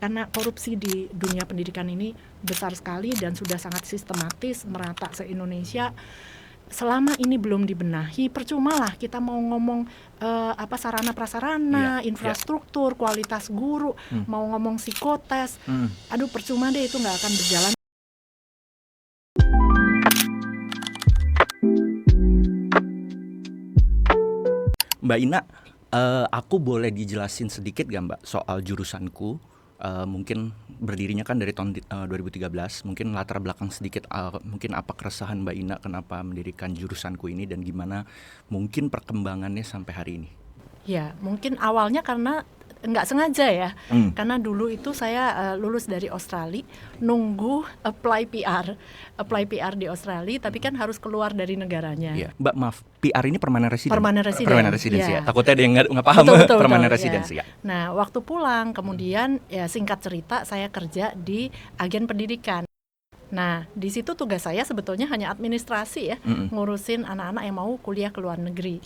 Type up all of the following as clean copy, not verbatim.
karena korupsi di dunia pendidikan ini besar sekali dan sudah sangat sistematis merata se-Indonesia. Selama ini belum dibenahi, percuma lah kita mau ngomong sarana prasarana, infrastruktur, kualitas guru, mau ngomong psikotes, aduh percuma deh, itu nggak akan berjalan. Mbak Ina, aku boleh dijelasin sedikit gak Mbak soal jurusanku? Mungkin berdirinya kan dari tahun 2013. Mungkin latar belakang sedikit, mungkin apa keresahan Mbak Ina kenapa mendirikan jurusanku ini dan gimana mungkin perkembangannya sampai hari ini? Ya, mungkin awalnya karena nggak sengaja ya, karena dulu itu saya lulus dari Australia, nunggu apply PR di Australia, tapi kan harus keluar dari negaranya. Ya. Mbak maaf, PR ini permanent resident? Permanent resident. Permanent resident ya. Takutnya ada yang nggak paham. Permanent resident ya. Nah, waktu pulang kemudian ya singkat cerita saya kerja di agen pendidikan. Nah, di situ tugas saya sebetulnya hanya administrasi ya, ngurusin anak-anak yang mau kuliah ke luar negeri.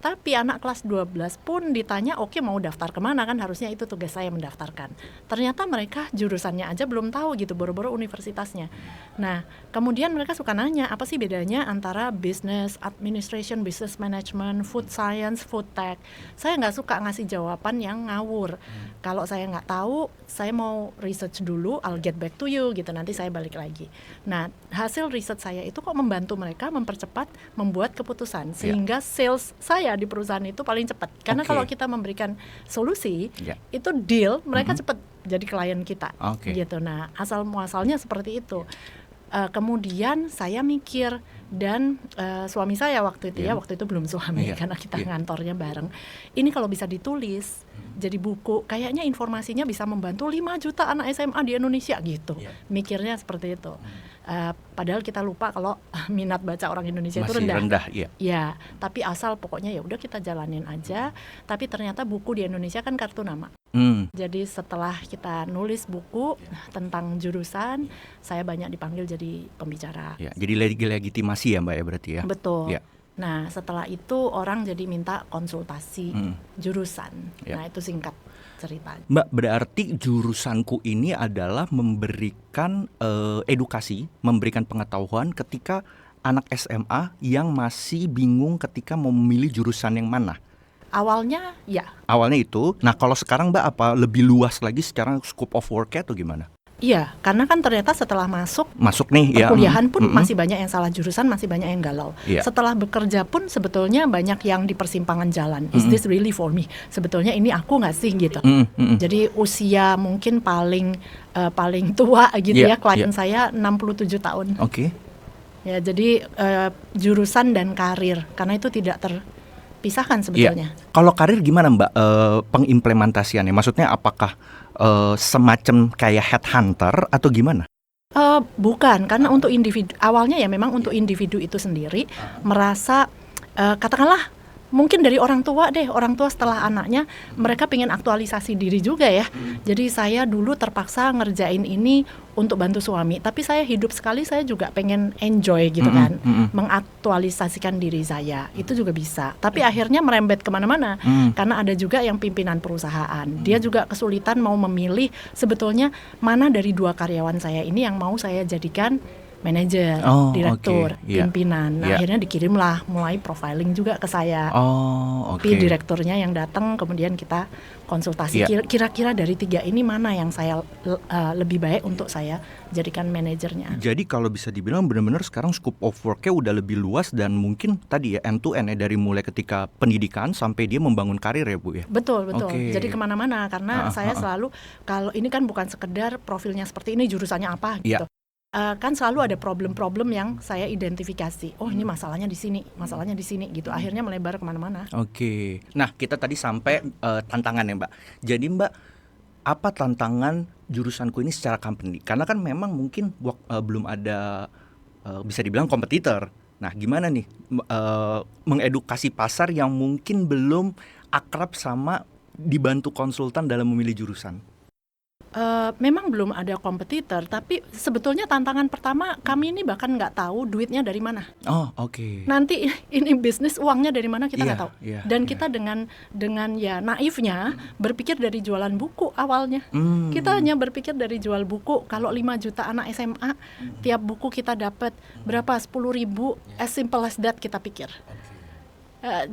Tapi anak kelas 12 pun ditanya, oke mau daftar kemana, kan harusnya itu tugas saya mendaftarkan. Ternyata mereka jurusannya aja belum tahu gitu, boro-boro universitasnya. Nah, kemudian mereka suka nanya, apa sih bedanya antara business administration, business management, food science, food tech. Saya nggak suka ngasih jawaban yang ngawur. Kalau saya nggak tahu, saya mau research dulu, I'll get back to you gitu, nanti saya balik lagi. Nah, hasil riset saya itu kok membantu mereka mempercepat membuat keputusan, sehingga sales saya di perusahaan itu paling cepat. Karena kalau kita memberikan solusi, itu deal, mereka cepat jadi klien kita. Gitu. Nah, asal muasalnya seperti itu. Kemudian saya mikir, dan suami saya waktu itu waktu itu belum suami karena kita ngantornya bareng. Ini kalau bisa ditulis jadi buku, kayaknya informasinya bisa membantu 5 juta anak SMA di Indonesia gitu. Mikirnya seperti itu. Padahal kita lupa kalau minat baca orang Indonesia masih itu rendah. Ya, tapi asal pokoknya ya udah kita jalanin aja. Tapi ternyata buku di Indonesia kan kartu nama. Jadi setelah kita nulis buku tentang jurusan, saya banyak dipanggil jadi pembicara. Jadi legitimasi ya Mbak ya berarti ya. Betul. Nah, setelah itu orang jadi minta konsultasi jurusan. Nah, itu singkat cerita. Mbak, berarti jurusanku ini adalah memberikan edukasi, memberikan pengetahuan ketika anak SMA yang masih bingung ketika mau memilih jurusan yang mana. Awalnya ya. Awalnya itu. Nah, kalau sekarang Mbak apa lebih luas lagi secara scope of work-nya atau gimana? Iya, karena kan ternyata setelah masuk nih perkuliahan pun masih banyak yang salah jurusan, masih banyak yang galau. Setelah bekerja pun sebetulnya banyak yang di persimpangan jalan. Is this really for me? Sebetulnya ini aku nggak sih gitu. Jadi usia mungkin paling tua gitu ya, klien saya 67 tahun. Ya, jadi jurusan dan karir, karena itu tidak terpisahkan sebetulnya. Kalau karir gimana Mbak pengimplementasiannya? Maksudnya apakah semacam kayak headhunter atau gimana? Bukan, karena untuk individu, awalnya ya memang untuk individu itu sendiri merasa katakanlah mungkin dari orang tua setelah anaknya mereka pengen aktualisasi diri juga ya. Jadi saya dulu terpaksa ngerjain ini untuk bantu suami, tapi saya hidup sekali saya juga pengen enjoy gitu kan, mengaktualisasikan diri saya, itu juga bisa. Tapi akhirnya merembet kemana-mana, karena ada juga yang pimpinan perusahaan, dia juga kesulitan mau memilih sebetulnya mana dari 2 karyawan saya ini yang mau saya jadikan manajer, direktur, pimpinan. Nah, akhirnya dikirimlah mulai profiling juga ke saya. Tapi direkturnya yang datang, kemudian kita konsultasi. Kira-kira dari 3 ini mana yang saya lebih baik untuk saya jadikan manajernya. Jadi kalau bisa dibilang benar-benar sekarang scope of work-nya udah lebih luas dan mungkin tadi ya end to end ya, dari mulai ketika pendidikan sampai dia membangun karir ya Bu ya. Betul. Jadi kemana-mana karena saya selalu, kalau ini kan bukan sekedar profilnya seperti ini, jurusannya apa gitu. Kan selalu ada problem-problem yang saya identifikasi. Oh, ini masalahnya di sini gitu. Akhirnya melebar kemana-mana. Nah, kita tadi sampai tantangan ya Mbak. Jadi Mbak, apa tantangan jurusanku ini secara company? Karena kan memang mungkin belum ada bisa dibilang kompetitor. Nah, gimana nih mengedukasi pasar yang mungkin belum akrab sama dibantu konsultan dalam memilih jurusan? Memang belum ada kompetitor, tapi sebetulnya tantangan pertama kami ini bahkan nggak tahu duitnya dari mana. Oh, oke. Nanti ini bisnis uangnya dari mana kita nggak tahu. Dan Iya. kita dengan ya naifnya berpikir dari jualan buku awalnya. Kita hanya berpikir dari jual buku. Kalau 5 juta anak SMA, tiap buku kita dapat berapa? 10.000, as simple as that kita pikir.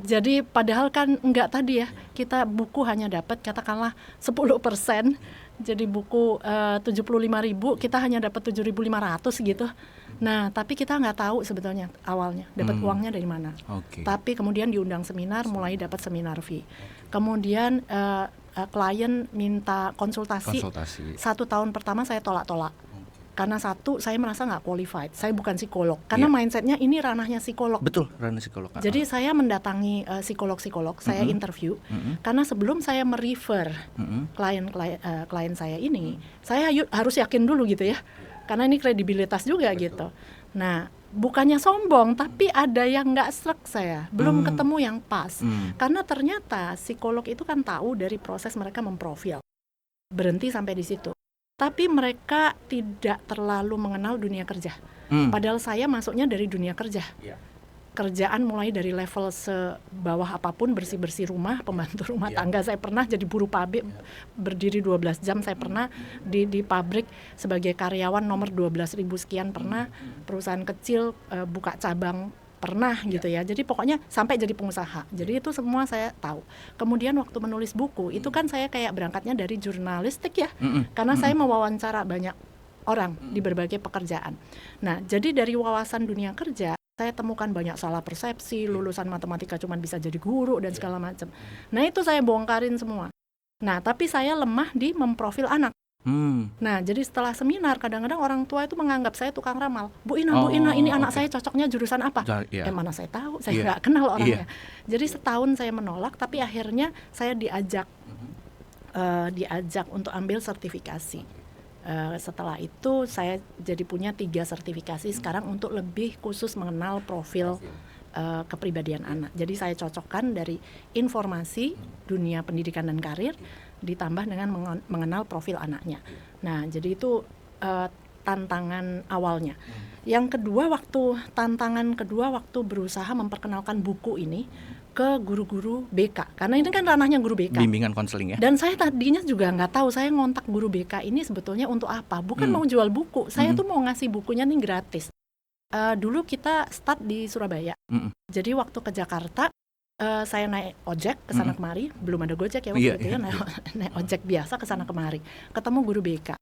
Jadi padahal kan enggak tadi ya, kita buku hanya dapat katakanlah 10%. Jadi buku 75.000, kita hanya dapat 7.500 gitu. Nah, tapi kita nggak tahu sebetulnya awalnya dapat uangnya dari mana. Tapi kemudian diundang seminar, mulai dapat seminar fee. Kemudian klien minta konsultasi. 1 tahun pertama saya tolak-tolak. Karena satu, saya merasa nggak qualified. Saya bukan psikolog. Karena mindsetnya ini ranahnya psikolog. Betul, ranah psikolog. Jadi saya mendatangi psikolog-psikolog, saya interview. Karena sebelum saya merefer klien saya ini, saya harus yakin dulu gitu ya. Karena ini kredibilitas juga gitu. Nah, bukannya sombong, tapi ada yang nggak srek saya. Belum ketemu yang pas. Karena ternyata psikolog itu kan tahu dari proses mereka memprofil. Berhenti sampai di situ. Tapi mereka tidak terlalu mengenal dunia kerja. Padahal saya masuknya dari dunia kerja. Kerjaan mulai dari level sebawah apapun, bersih-bersih rumah, pembantu rumah tangga. Saya pernah jadi buruh pabrik, berdiri 12 jam. Saya pernah di pabrik sebagai karyawan nomor 12.000 sekian pernah. Perusahaan kecil buka cabang pernah gitu ya. Jadi pokoknya sampai jadi pengusaha. Jadi itu semua saya tahu. Kemudian waktu menulis buku, itu kan saya kayak berangkatnya dari jurnalistik ya. Karena saya mewawancara banyak orang di berbagai pekerjaan. Nah, jadi dari wawasan dunia kerja, saya temukan banyak salah persepsi, lulusan matematika cuma bisa jadi guru dan segala macam. Nah, itu saya bongkarin semua. Nah, tapi saya lemah di memprofil anak. Nah, jadi setelah seminar, kadang-kadang orang tua itu menganggap saya tukang ramal. Bu Ina, ini anak saya cocoknya jurusan apa? Mana saya tahu, saya nggak kenal orangnya. Jadi setahun saya menolak, tapi akhirnya saya diajak untuk ambil sertifikasi. Setelah itu saya jadi punya 3 sertifikasi sekarang untuk lebih khusus mengenal profil kepribadian anak. Jadi saya cocokkan dari informasi dunia pendidikan dan karir ditambah dengan mengenal profil anaknya. Nah, jadi itu tantangan awalnya. Yang kedua, tantangan kedua waktu berusaha memperkenalkan buku ini ke guru-guru BK, karena ini kan ranahnya guru BK. Bimbingan konseling ya. Dan saya tadinya juga nggak tahu, saya ngontak guru BK ini sebetulnya untuk apa. Bukan mau jual buku, saya tuh mau ngasih bukunya nih gratis. Dulu kita start di Surabaya. Jadi waktu ke Jakarta, saya naik ojek ke sana kemari, belum ada Gojek ya waktu itu ya, naik ojek biasa ke sana kemari, ketemu guru BK.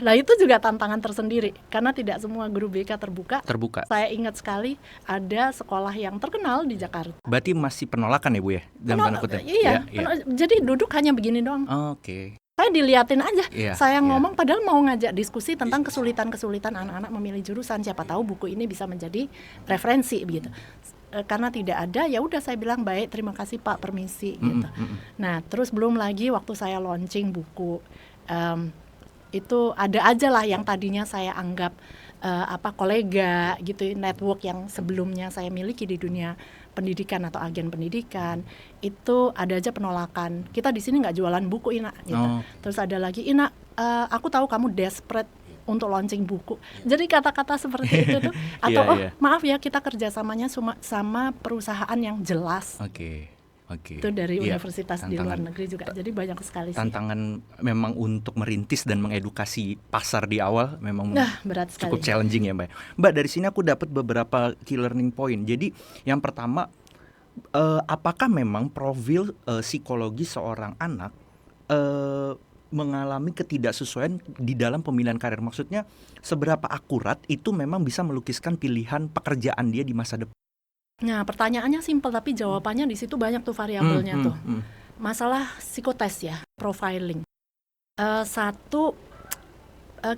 Nah itu juga tantangan tersendiri karena tidak semua guru BK terbuka. Saya ingat sekali ada sekolah yang terkenal di Jakarta. Berarti masih penolakan ya Bu ya? Iya. Jadi duduk hanya begini doang. Saya diliatin aja. Saya ngomong padahal mau ngajak diskusi tentang kesulitan-kesulitan anak-anak memilih jurusan. Siapa tahu buku ini bisa menjadi referensi begitu. Karena tidak ada, ya udah saya bilang baik, terima kasih Pak, permisi gitu. Nah, terus belum lagi waktu saya launching buku, itu ada aja lah yang tadinya saya anggap kolega gitu, network yang sebelumnya saya miliki di dunia pendidikan atau agen pendidikan, itu ada aja penolakan. Kita di sini nggak jualan buku Ina gitu. Terus ada lagi, Ina, aku tahu kamu desperate untuk launching buku. Jadi kata-kata seperti itu tuh atau maaf ya, kita kerjasamanya sama perusahaan yang jelas. Itu dari universitas di luar negeri juga. Jadi banyak sekali sih. Tantangan memang untuk merintis dan mengedukasi pasar di awal memang berat sekali. Cukup challenging ya Mbak. Mbak, dari sini aku dapat beberapa key learning point. Jadi yang pertama, apakah memang profil psikologi seorang anak mengalami ketidaksesuaian di dalam pemilihan karir? Maksudnya seberapa akurat itu memang bisa melukiskan pilihan pekerjaan dia di masa depan? Nah, pertanyaannya simpel tapi jawabannya di situ banyak tuh variabelnya tuh. Masalah psikotes ya, profiling.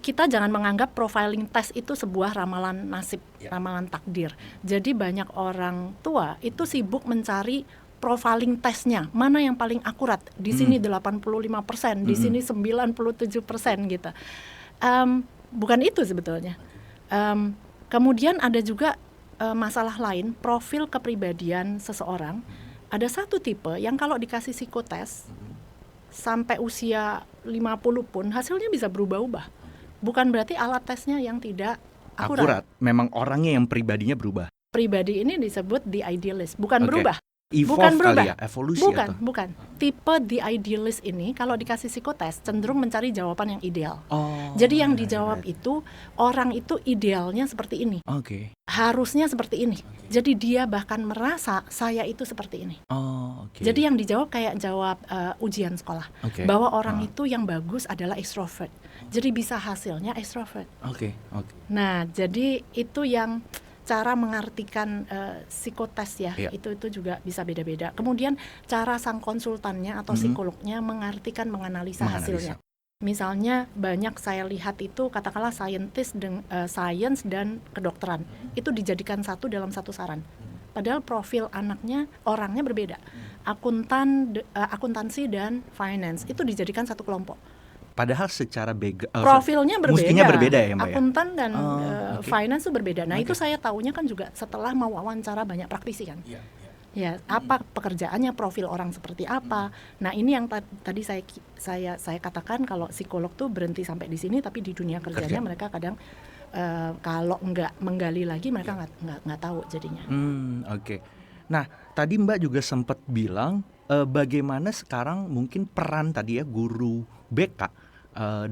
Kita jangan menganggap profiling test itu sebuah ramalan nasib, ramalan takdir. Jadi banyak orang tua itu sibuk mencari profiling tesnya, mana yang paling akurat. Di sini 85%, di sini 97% gitu. Bukan itu sebetulnya. Kemudian ada juga masalah lain, profil kepribadian seseorang. Ada satu tipe yang kalau dikasih psikotes, sampai usia 50 pun hasilnya bisa berubah-ubah. Bukan berarti alat tesnya yang tidak akurat. Memang orangnya yang pribadinya berubah. Pribadi ini disebut the idealist, bukan Oke. berubah. Evolve Bukan kali berubah. ya, evolusi Bukan, atau? bukan. Tipe the idealist ini kalau dikasih psikotes cenderung mencari jawaban yang ideal. Oh, Jadi yang right, dijawab right. itu orang itu idealnya seperti ini, Oke. harusnya seperti ini. Jadi dia bahkan merasa saya itu seperti ini. Oh, oke. Jadi yang dijawab kayak jawab ujian sekolah, Oke. bahwa orang itu yang bagus adalah extrovert. Jadi bisa hasilnya extrovert. Oke. Nah, jadi itu yang cara mengartikan psikotes ya, Iya. itu juga bisa beda-beda. Kemudian cara sang konsultannya atau psikolognya mengartikan, menganalisa hasilnya. Misalnya banyak saya lihat itu katakanlah sains dan kedokteran itu dijadikan satu dalam satu saran. Padahal profil anaknya, orangnya berbeda. Akuntansi dan finance itu dijadikan satu kelompok. Padahal secara Profilnya berbeda. Mestinya berbeda ya, Mbak ya? Akuntan dan okay. finance itu berbeda. Nah, Okay. itu saya tahunya kan juga setelah mewawancara banyak praktisi kan. Ya, apa pekerjaannya, profil orang seperti apa. Nah, ini yang tadi saya katakan kalau psikolog tuh berhenti sampai di sini, tapi di dunia kerjanya mereka kadang kalau nggak menggali lagi mereka nggak tahu jadinya. Oke. Nah, tadi Mbak juga sempat bilang bagaimana sekarang mungkin peran tadi ya guru BK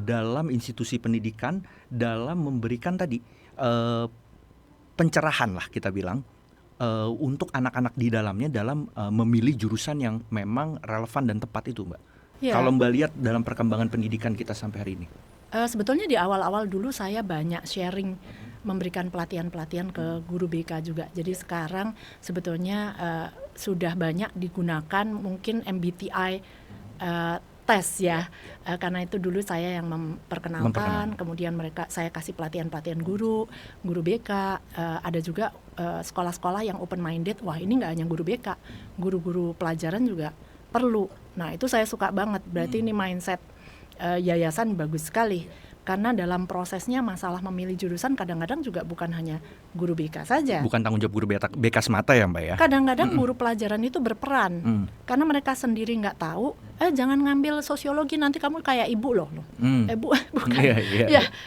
dalam institusi pendidikan dalam memberikan tadi pencerahan lah kita bilang untuk anak-anak di dalamnya dalam memilih jurusan yang memang relevan dan tepat itu, Mbak. Ya. Kalau Mbak lihat dalam perkembangan pendidikan kita sampai hari ini. Sebetulnya di awal-awal dulu saya banyak sharing, memberikan pelatihan-pelatihan ke guru BK juga. Jadi sekarang sebetulnya sudah banyak digunakan mungkin MBTI tes ya, karena itu dulu saya yang memperkenalkan, kemudian saya kasih pelatihan-pelatihan guru BK, ada juga sekolah-sekolah yang open minded, wah ini nggak hanya guru BK, guru-guru pelajaran juga perlu. Nah itu saya suka banget, berarti ini mindset yayasan bagus sekali. Karena dalam prosesnya masalah memilih jurusan kadang-kadang juga bukan hanya guru BK saja. Bukan tanggung jawab guru BK semata ya, Mbak ya? Kadang-kadang guru pelajaran itu berperan. Karena mereka sendiri nggak tahu, jangan ngambil sosiologi nanti kamu kayak ibu loh. Bukan.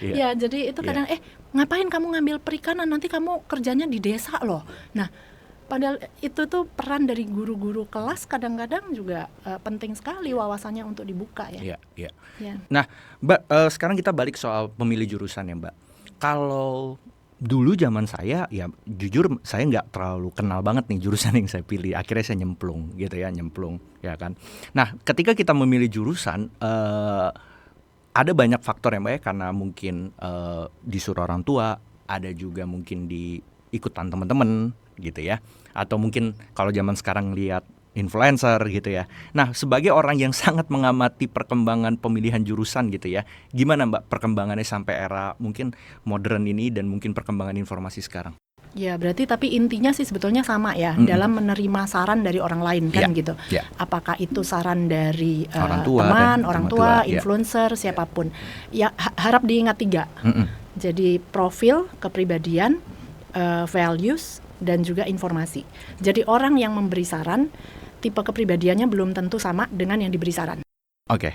Ya, jadi itu kadang ngapain kamu ngambil perikanan, nanti kamu kerjanya di desa loh. Nah, padahal itu tuh peran dari guru-guru kelas kadang-kadang juga penting sekali wawasannya untuk dibuka ya. Iya. Nah, Mbak, sekarang kita balik soal pemilih jurusan ya, Mbak. Kalau dulu zaman saya, ya jujur saya nggak terlalu kenal banget nih jurusan yang saya pilih. Akhirnya saya nyemplung ya kan. Nah, ketika kita memilih jurusan, ada banyak faktor ya, Mbak ya, karena mungkin disuruh orang tua, ada juga mungkin diikutan teman-teman gitu ya. Atau mungkin kalau zaman sekarang lihat influencer gitu ya. Nah, sebagai orang yang sangat mengamati perkembangan pemilihan jurusan gitu ya, gimana Mbak perkembangannya sampai era mungkin modern ini dan mungkin perkembangan informasi sekarang? Ya, berarti tapi intinya sih sebetulnya sama ya, dalam menerima saran dari orang lain kan gitu. Apakah itu saran dari orang tua, influencer, siapapun. Ya, harap diingat 3. Jadi profil, kepribadian, values, dan juga informasi. Jadi orang yang memberi saran, tipe kepribadiannya belum tentu sama dengan yang diberi saran. Oke.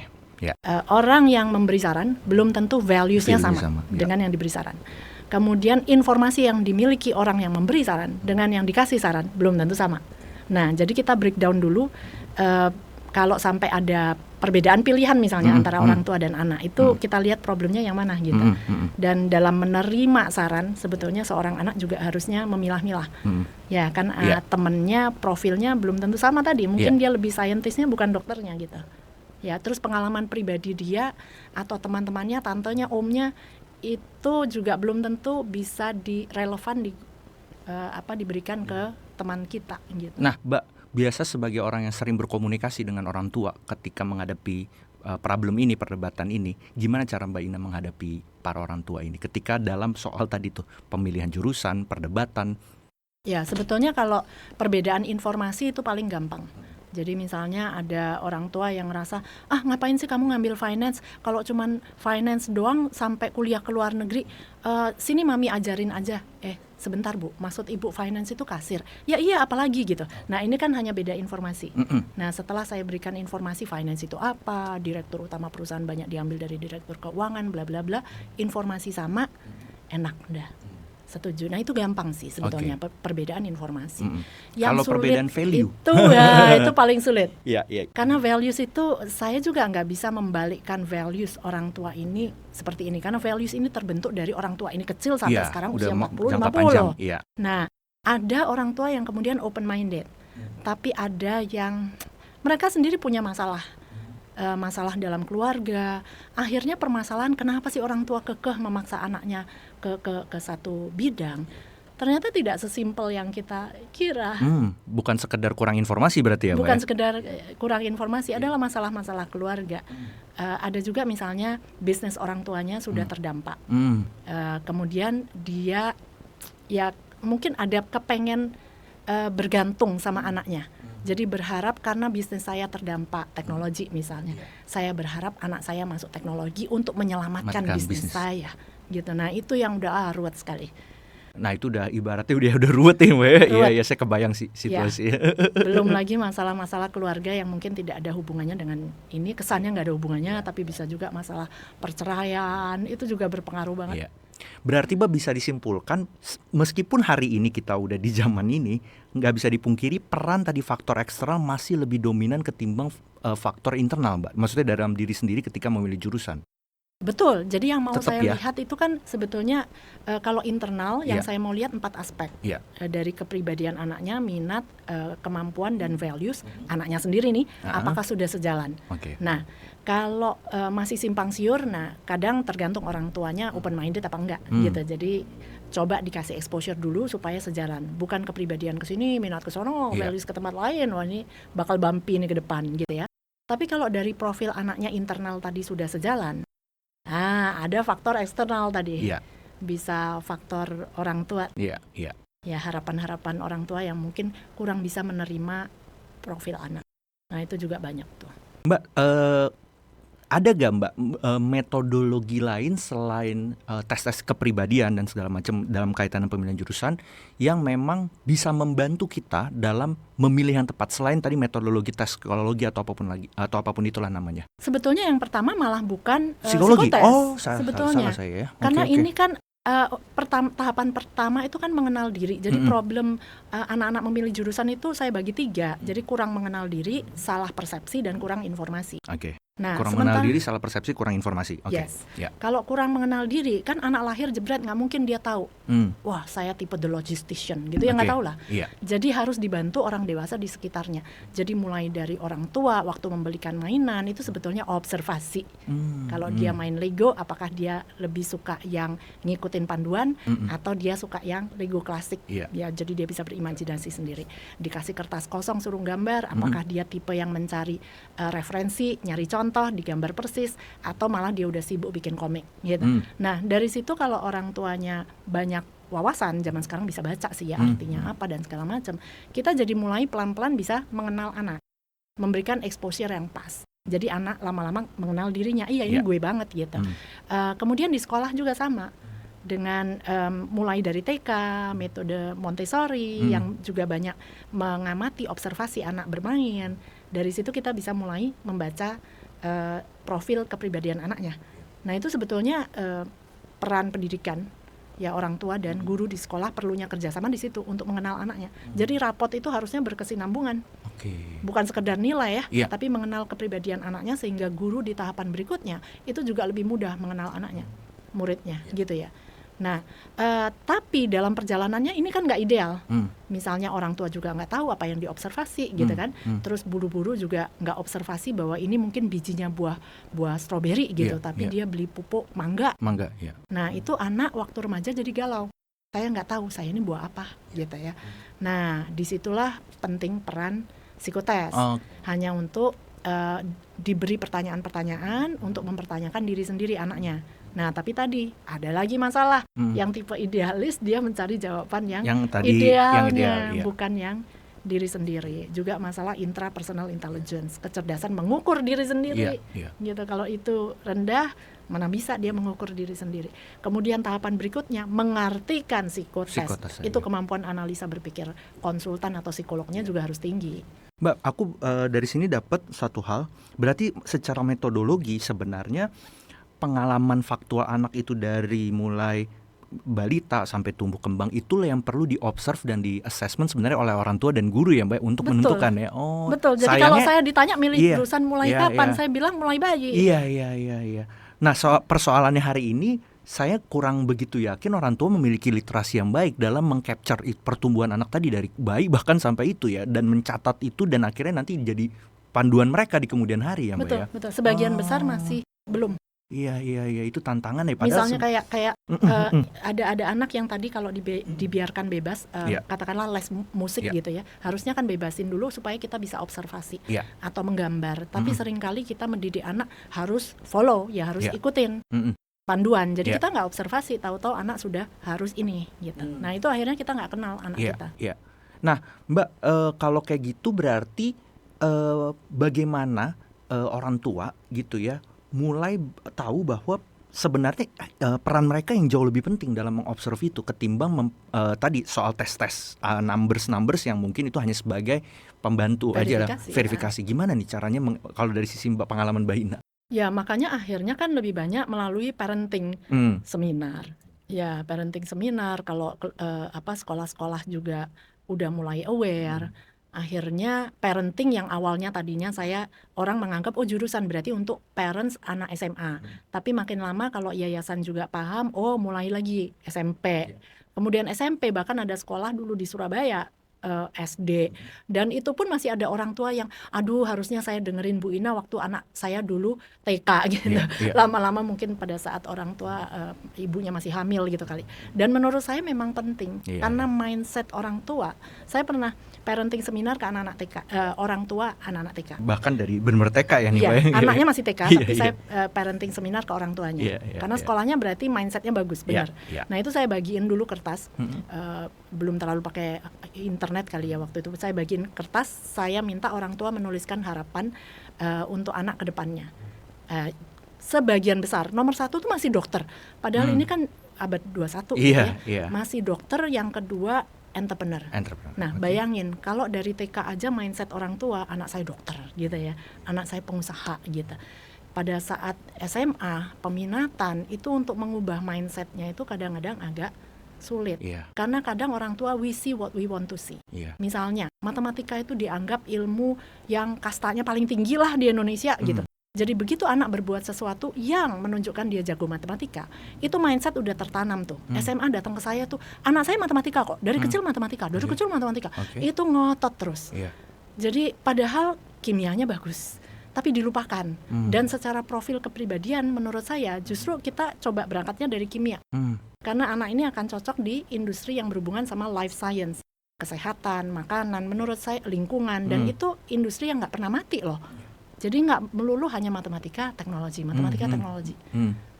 Orang yang memberi saran belum tentu values-nya sama dengan yang diberi saran. Kemudian informasi yang dimiliki orang yang memberi saran dengan yang dikasih saran belum tentu sama. Nah, jadi kita breakdown dulu. Kalau sampai ada perbedaan pilihan misalnya antara orang tua dan anak, itu kita lihat problemnya yang mana gitu. Dan dalam menerima saran sebetulnya seorang anak juga harusnya memilah-milah. Ya kan, temennya profilnya belum tentu sama tadi. Mungkin dia lebih saintisnya bukan dokternya gitu. Ya, terus pengalaman pribadi dia atau teman-temannya, tantenya, omnya itu juga belum tentu bisa diberikan ke teman kita gitu. Nah, Mbak, biasa sebagai orang yang sering berkomunikasi dengan orang tua ketika menghadapi problem ini, perdebatan ini, gimana cara Mbak Ina menghadapi para orang tua ini ketika dalam soal tadi tuh pemilihan jurusan, perdebatan? Ya, sebetulnya kalau perbedaan informasi itu paling gampang. Jadi misalnya ada orang tua yang ngerasa, ngapain sih kamu ngambil finance, kalau cuman finance doang sampai kuliah ke luar negeri, sini mami ajarin aja. Sebentar Bu, maksud ibu finance itu kasir. Ya iya, apalagi gitu. Nah ini kan hanya beda informasi. Nah setelah saya berikan informasi finance itu apa, direktur utama perusahaan banyak diambil dari direktur keuangan, bla bla bla, informasi sama, enak udah. Setuju. Nah itu gampang sih sebetulnya, perbedaan informasi. Yang kalau sulit perbedaan value itu ya itu paling sulit. Iya. Karena values itu saya juga nggak bisa membalikkan values orang tua ini seperti ini. Karena values ini terbentuk dari orang tua ini kecil sampai sekarang usia 40-50. Iya. Nah ada orang tua yang kemudian open minded, tapi ada yang mereka sendiri punya masalah dalam keluarga. Akhirnya permasalahan kenapa sih orang tua kekeh memaksa anaknya ke satu bidang, ternyata tidak sesimpel yang kita kira. Bukan sekedar kurang informasi berarti ya Mbak? Bukan sekedar kurang informasi, adalah masalah-masalah keluarga. Ada juga misalnya bisnis orang tuanya sudah terdampak. Kemudian dia ya mungkin ada kepengen bergantung sama anaknya. Jadi berharap karena bisnis saya terdampak teknologi misalnya, saya berharap anak saya masuk teknologi untuk menyelamatkan bisnis saya, gitu. Nah itu yang udah ruwet sekali. Nah itu udah ibaratnya udah ruwet ya Mbak. Iya saya kebayang sih situasi. Belum lagi masalah-masalah keluarga yang mungkin tidak ada hubungannya dengan ini, kesannya nggak ada hubungannya, tapi bisa juga masalah perceraian, itu juga berpengaruh banget. Berarti Mbak bisa disimpulkan meskipun hari ini kita udah di zaman ini, nggak bisa dipungkiri peran tadi faktor eksternal masih lebih dominan ketimbang faktor internal Mbak. Maksudnya dalam diri sendiri ketika memilih jurusan. Betul, jadi yang mau Tetap saya lihat itu kan sebetulnya kalau internal yang saya mau lihat 4 aspek. Dari kepribadian anaknya, minat, kemampuan dan values anaknya sendiri nih, apakah sudah sejalan. Nah kalau masih simpang siur, nah kadang tergantung orang tuanya open minded apa enggak gitu. Jadi coba dikasih exposure dulu supaya sejalan. Bukan kepribadian ke sini, minat ke sono, values ke tempat lain, wah ini bakal bumpy nih ke depan gitu ya. Tapi kalau dari profil anaknya internal tadi sudah sejalan, ada faktor eksternal tadi. Bisa faktor orang tua. Ya harapan-harapan orang tua yang mungkin kurang bisa menerima profil anak. Nah itu juga banyak tuh. Mbak, ada gak Mbak metodologi lain selain tes-tes kepribadian dan segala macam dalam kaitan dengan pemilihan jurusan yang memang bisa membantu kita dalam memilih yang tepat selain tadi metodologi tes psikologi atau apapun itulah namanya? Sebetulnya yang pertama malah bukan psikologi. Psikotes, sebetulnya. Salah saya ya. Karena ini kan tahapan pertama itu kan mengenal diri. Jadi problem anak-anak memilih jurusan itu saya bagi 3. Jadi kurang mengenal diri, salah persepsi dan kurang informasi. Nah, kurang mengenal diri, salah persepsi, kurang informasi. Kalau kurang mengenal diri, kan anak lahir jebret nggak mungkin dia tahu. Wah, saya tipe the logistician gitu ya, nggak tahu lah. Jadi harus dibantu orang dewasa di sekitarnya. Jadi mulai dari orang tua waktu membelikan mainan itu sebetulnya observasi. Kalau dia main Lego, apakah dia lebih suka yang ngikutin panduan atau dia suka yang Lego klasik? Ya, jadi dia bisa berimajinasi sendiri. Dikasih kertas kosong suruh gambar, apakah dia tipe yang mencari referensi, nyari contoh, digambar persis, atau malah dia udah sibuk bikin komik gitu. Nah dari situ kalau orang tuanya banyak wawasan, zaman sekarang bisa baca sih ya artinya apa dan segala macam, kita jadi mulai pelan-pelan bisa mengenal anak, memberikan exposure yang pas. Jadi anak lama-lama mengenal dirinya, ini gue banget gitu. Kemudian di sekolah juga sama, dengan mulai dari TK, metode Montessori yang juga banyak mengamati observasi anak bermain. Dari situ kita bisa mulai membaca profil kepribadian anaknya. Nah itu sebetulnya peran pendidikan, ya orang tua dan guru di sekolah perlunya kerjasama di situ untuk mengenal anaknya. Jadi rapot itu harusnya berkesinambungan, bukan sekedar nilai ya, tapi mengenal kepribadian anaknya sehingga guru di tahapan berikutnya itu juga lebih mudah mengenal anaknya, muridnya, gitu ya. Nah, tapi dalam perjalanannya ini kan nggak ideal. Misalnya orang tua juga nggak tahu apa yang diobservasi, gitu kan. Terus buru-buru juga nggak observasi bahwa ini mungkin bijinya buah stroberi gitu, tapi dia beli pupuk mangga. Nah, itu anak waktu remaja jadi galau. Saya nggak tahu saya ini buah apa, gitu ya. Nah, disitulah penting peran psikotes. Hanya untuk diberi pertanyaan-pertanyaan untuk mempertanyakan diri sendiri anaknya. Nah, tapi tadi ada lagi masalah. Yang tipe idealis dia mencari jawaban yang idealnya, bukan yang diri sendiri, juga masalah intrapersonal intelligence, kecerdasan mengukur diri sendiri. Gitu. Kalau itu rendah, mana bisa dia mengukur diri sendiri. Kemudian tahapan berikutnya mengartikan psikotes. Itu kemampuan analisa berpikir konsultan atau psikolognya juga harus tinggi. Mbak, aku dari sini dapat satu hal, berarti secara metodologi sebenarnya pengalaman faktual anak itu dari mulai balita sampai tumbuh kembang itulah yang perlu diobserv dan di assessment sebenarnya oleh orang tua dan guru ya Mbak untuk menentukan ya. Betul. Jadi kalau saya ditanya milih jurusan mulai kapan, saya bilang mulai bayi. Iya. Nah, persoalannya hari ini saya kurang begitu yakin orang tua memiliki literasi yang baik dalam mengcapture pertumbuhan anak tadi dari bayi bahkan sampai itu ya, dan mencatat itu dan akhirnya nanti jadi panduan mereka di kemudian hari ya Mbak ya. Betul. Sebagian besar masih belum. Iya itu tantangan ya. Misalnya kayak ada anak yang tadi kalau dibiarkan bebas, katakanlah les musik gitu ya, harusnya kan bebasin dulu supaya kita bisa observasi atau menggambar. Tapi seringkali kita mendidik anak harus follow ya, harus ikutin panduan. Jadi kita nggak observasi, tahu-tahu anak sudah harus ini gitu. Nah itu akhirnya kita nggak kenal anak kita. Nah Mbak, kalau kayak gitu berarti bagaimana orang tua gitu ya mulai tahu bahwa sebenarnya peran mereka yang jauh lebih penting dalam mengobserv itu ketimbang tadi soal tes numbers yang mungkin itu hanya sebagai pembantu verifikasi. Gimana nih caranya kalau dari sisi Mbak pengalaman Mbak Ina? Ya makanya akhirnya kan lebih banyak melalui parenting seminar. Ya parenting seminar, kalau sekolah-sekolah juga udah mulai aware. Akhirnya parenting yang awalnya tadinya orang menganggap jurusan berarti untuk parents anak SMA. Tapi makin lama kalau yayasan juga paham, mulai lagi SMP. Kemudian SMP bahkan ada sekolah dulu di Surabaya SD, dan itu pun masih ada orang tua yang harusnya saya dengerin Bu Ina waktu anak saya dulu TK gitu. Lama-lama mungkin pada saat orang tua ibunya masih hamil gitu kali. Dan menurut saya memang penting karena mindset orang tua. Saya pernah parenting seminar ke anak-anak TK, orang tua anak-anak TK. Bahkan dari benar TK ya nih Pak. Anaknya masih TK tapi saya parenting seminar ke orang tuanya. Karena sekolahnya berarti mindsetnya bagus, benar. Nah, itu saya bagiin dulu kertas. Belum terlalu pakai internet kali ya waktu itu. Saya bagiin kertas, saya minta orang tua menuliskan harapan untuk anak ke depannya. Sebagian besar nomor 1 tuh masih dokter. Padahal ini kan abad 21 masih dokter, yang kedua entrepreneur. Nah, bayangin kalau dari TK aja mindset orang tua, anak saya dokter gitu ya, anak saya pengusaha gitu. Pada saat SMA, peminatan itu untuk mengubah mindsetnya itu kadang-kadang agak sulit. Karena kadang orang tua we see what we want to see. Misalnya, matematika itu dianggap ilmu yang kastanya paling tinggi lah di Indonesia gitu. Jadi begitu anak berbuat sesuatu yang menunjukkan dia jago matematika, itu mindset udah tertanam tuh. SMA datang ke saya tuh, anak saya matematika kok, dari kecil matematika, itu ngotot terus. Jadi padahal kimianya bagus, tapi dilupakan. Dan secara profil kepribadian menurut saya justru kita coba berangkatnya dari kimia. Karena anak ini akan cocok di industri yang berhubungan sama life science, kesehatan, makanan, menurut saya lingkungan, dan itu industri yang nggak pernah mati loh. Jadi nggak melulu hanya matematika teknologi.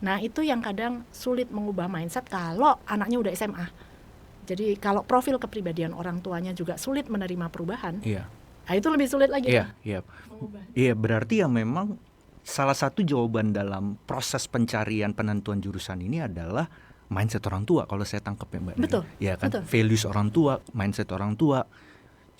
Nah itu yang kadang sulit mengubah mindset kalau anaknya udah SMA. Jadi kalau profil kepribadian orang tuanya juga sulit menerima perubahan, nah itu lebih sulit lagi. Iya, berarti ya memang salah satu jawaban dalam proses pencarian penentuan jurusan ini adalah mindset orang tua. Kalau saya tangkap ya Mbak. Betul. Ya kan, values orang tua, mindset orang tua.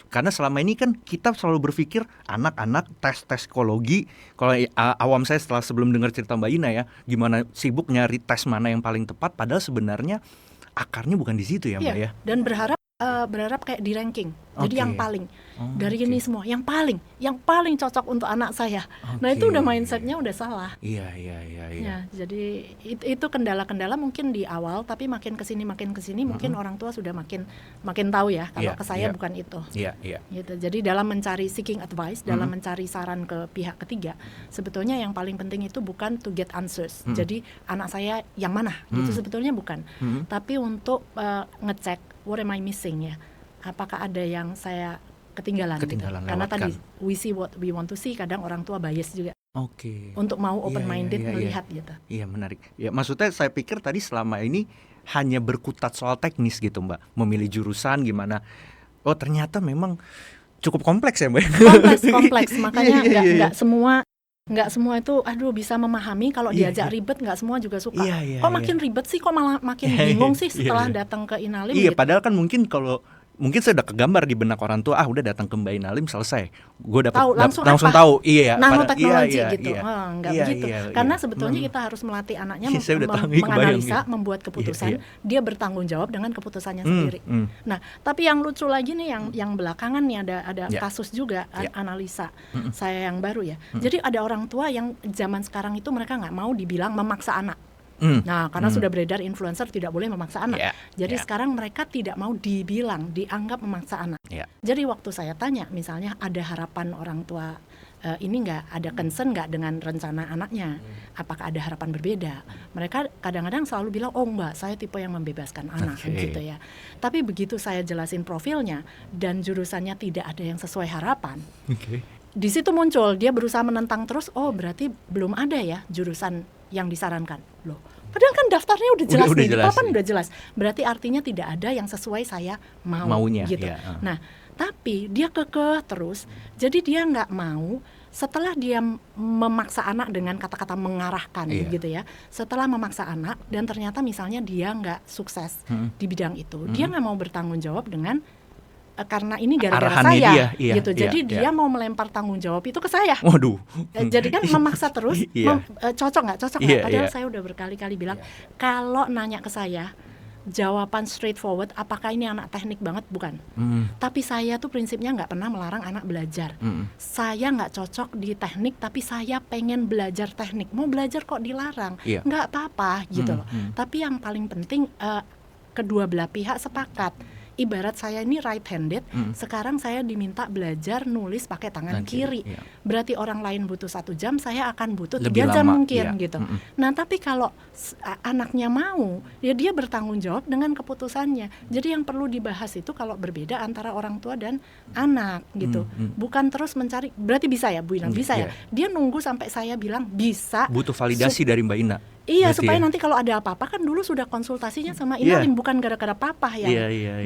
Karena selama ini kan kita selalu berpikir anak-anak tes psikologi. Kalau awam saya sebelum dengar cerita Mbak Ina ya, gimana sibuk nyari tes mana yang paling tepat, padahal sebenarnya akarnya bukan di situ ya Mbak ya. Dan berharap kayak di ranking. Jadi yang paling dari ini semua, yang paling cocok untuk anak saya. Nah itu udah mindsetnya udah salah. Iya. Ya, jadi itu kendala-kendala mungkin di awal, tapi makin kesini mungkin orang tua sudah makin tahu ya kalau ke saya bukan itu. Gitu. Jadi dalam mencari seeking advice, dalam mencari saran ke pihak ketiga, sebetulnya yang paling penting itu bukan to get answers. Jadi anak saya yang mana? Itu sebetulnya bukan. Tapi untuk ngecek what am I missing ya. Apakah ada yang saya ketinggalan gitu. Karena tadi we see what we want to see, kadang orang tua bias juga. Untuk mau open minded melihat gitu. Iya, menarik. Ya, maksudnya saya pikir tadi selama ini hanya berkutat soal teknis gitu Mbak. Memilih jurusan gimana. Oh ternyata memang cukup kompleks ya Mbak. Kompleks. Makanya Iya. nggak semua itu aduh bisa memahami. Kalau Iya, diajak iya. ribet nggak semua juga suka. Iya. Kok makin ribet sih, kok malah makin bingung sih Iya, setelah iya. datang ke Inalim Iya, gitu. padahal kan mungkin saya udah kegambar di benak orang tua, udah datang ke Mbak Inalim selesai. Gue Tahu langsung langsung apa? tahu. Iya, Nanoteknologi iya, gitu. iya. Nggak Iya, begitu. iya. Karena sebetulnya kita harus melatih anaknya Saya udah tahu, kebayang, menganalisa, iya. membuat keputusan. Iya. Dia bertanggung jawab dengan keputusannya sendiri. Nah, tapi yang lucu lagi nih yang belakangan nih ada Ya. kasus juga Ya. analisa saya yang baru ya. Jadi ada orang tua yang zaman sekarang itu mereka nggak mau dibilang memaksa anak. Nah, karena sudah beredar influencer tidak boleh memaksa anak. Yeah, Jadi yeah. sekarang mereka tidak mau dianggap memaksa anak. Yeah. Jadi waktu saya tanya, misalnya ada harapan orang tua ini nggak, ada concern nggak dengan rencana anaknya? Apakah ada harapan berbeda? Mereka kadang-kadang selalu bilang, oh enggak, saya tipe yang membebaskan anak, gitu ya. Tapi begitu saya jelasin profilnya dan jurusannya tidak ada yang sesuai harapan, di situ muncul dia berusaha menentang terus. Oh berarti belum ada ya jurusan yang disarankan loh. Padahal kan daftarnya udah jelas Udah nih, di jelas, papan iya. udah jelas. Berarti artinya tidak ada yang sesuai saya Maunya, gitu. iya. Nah, tapi dia kekeh terus. Jadi dia nggak mau. Setelah dia memaksa anak dengan kata-kata mengarahkan, Iya. gitu ya. Setelah memaksa anak dan ternyata misalnya dia nggak sukses di bidang itu, dia nggak mau bertanggung jawab dengan karena ini gara-gara Arahannya saya, dia, iya, gitu. Jadi dia mau melempar tanggung jawab itu ke saya. Waduh. Jadi kan memaksa terus, Iya. cocok nggak? Iya, Padahal iya. saya udah berkali-kali bilang, kalau nanya ke saya, jawaban straightforward, apakah ini anak teknik banget? Bukan. Tapi saya tuh prinsipnya nggak pernah melarang anak belajar. Saya nggak cocok di teknik, tapi saya pengen belajar teknik. Mau belajar kok dilarang? Iya. Nggak apa-apa gitu loh. Tapi yang paling penting kedua belah pihak sepakat. Ibarat saya ini right-handed, sekarang saya diminta belajar nulis pakai tangan kiri. Iya. Berarti orang lain butuh 1 jam, saya akan butuh 3 Lebih jam lama, mungkin iya. gitu. Nah tapi kalau anaknya mau, ya dia bertanggung jawab dengan keputusannya. Jadi yang perlu dibahas itu kalau berbeda antara orang tua dan anak gitu. Bukan terus mencari, berarti bisa ya Bu Ina, bisa ya. Dia nunggu sampai saya bilang bisa. Butuh validasi dari Mbak Ina. Iya, Berarti supaya ya? nanti kalau ada apa-apa kan dulu sudah konsultasinya sama Inalim, bukan gara-gara papa yang Iya.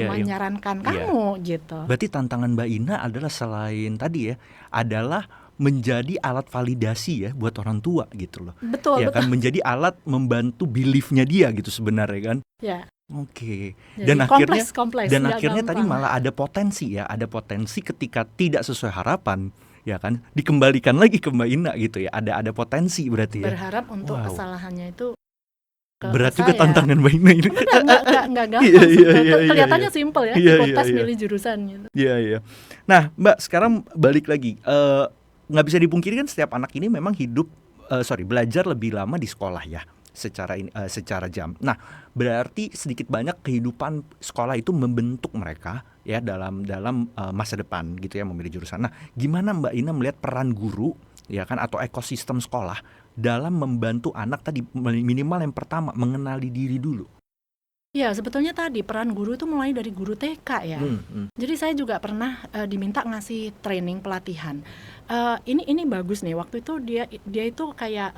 menyarankan kamu gitu. Berarti tantangan Mbak Ina adalah selain tadi ya, adalah menjadi alat validasi ya buat orang tua gitu loh. Betul, Ya betul. kan, menjadi alat membantu beliefnya dia gitu sebenarnya kan. Ya. Oke. Jadi Dan kompleks, dan nggak akhirnya tadi gampang. malah ada potensi ketika tidak sesuai harapan, ya kan, dikembalikan lagi ke Mbak Ina gitu ya. Ada potensi berarti ya. Berharap untuk Wow. kesalahannya itu ke Berat juga saya. tantangan Mbak Ina ini. Nggak gampang Iya, sih. iya, Kelihatannya iya. simpel ya, Iya, ikut iya, tes iya. milih jurusan gitu. Iya. Nah, Mbak, sekarang balik lagi. Nggak bisa dipungkiri kan setiap anak ini memang belajar lebih lama di sekolah ya, secara jam. Nah, berarti sedikit banyak kehidupan sekolah itu membentuk mereka ya dalam masa depan gitu ya, memilih jurusan. Nah, gimana Mbak Ina melihat peran guru ya kan atau ekosistem sekolah dalam membantu anak tadi, minimal yang pertama mengenali diri dulu? Ya, sebetulnya tadi peran guru itu mulai dari guru TK ya. Jadi saya juga pernah diminta ngasih training pelatihan. Ini bagus nih. Waktu itu dia itu kayak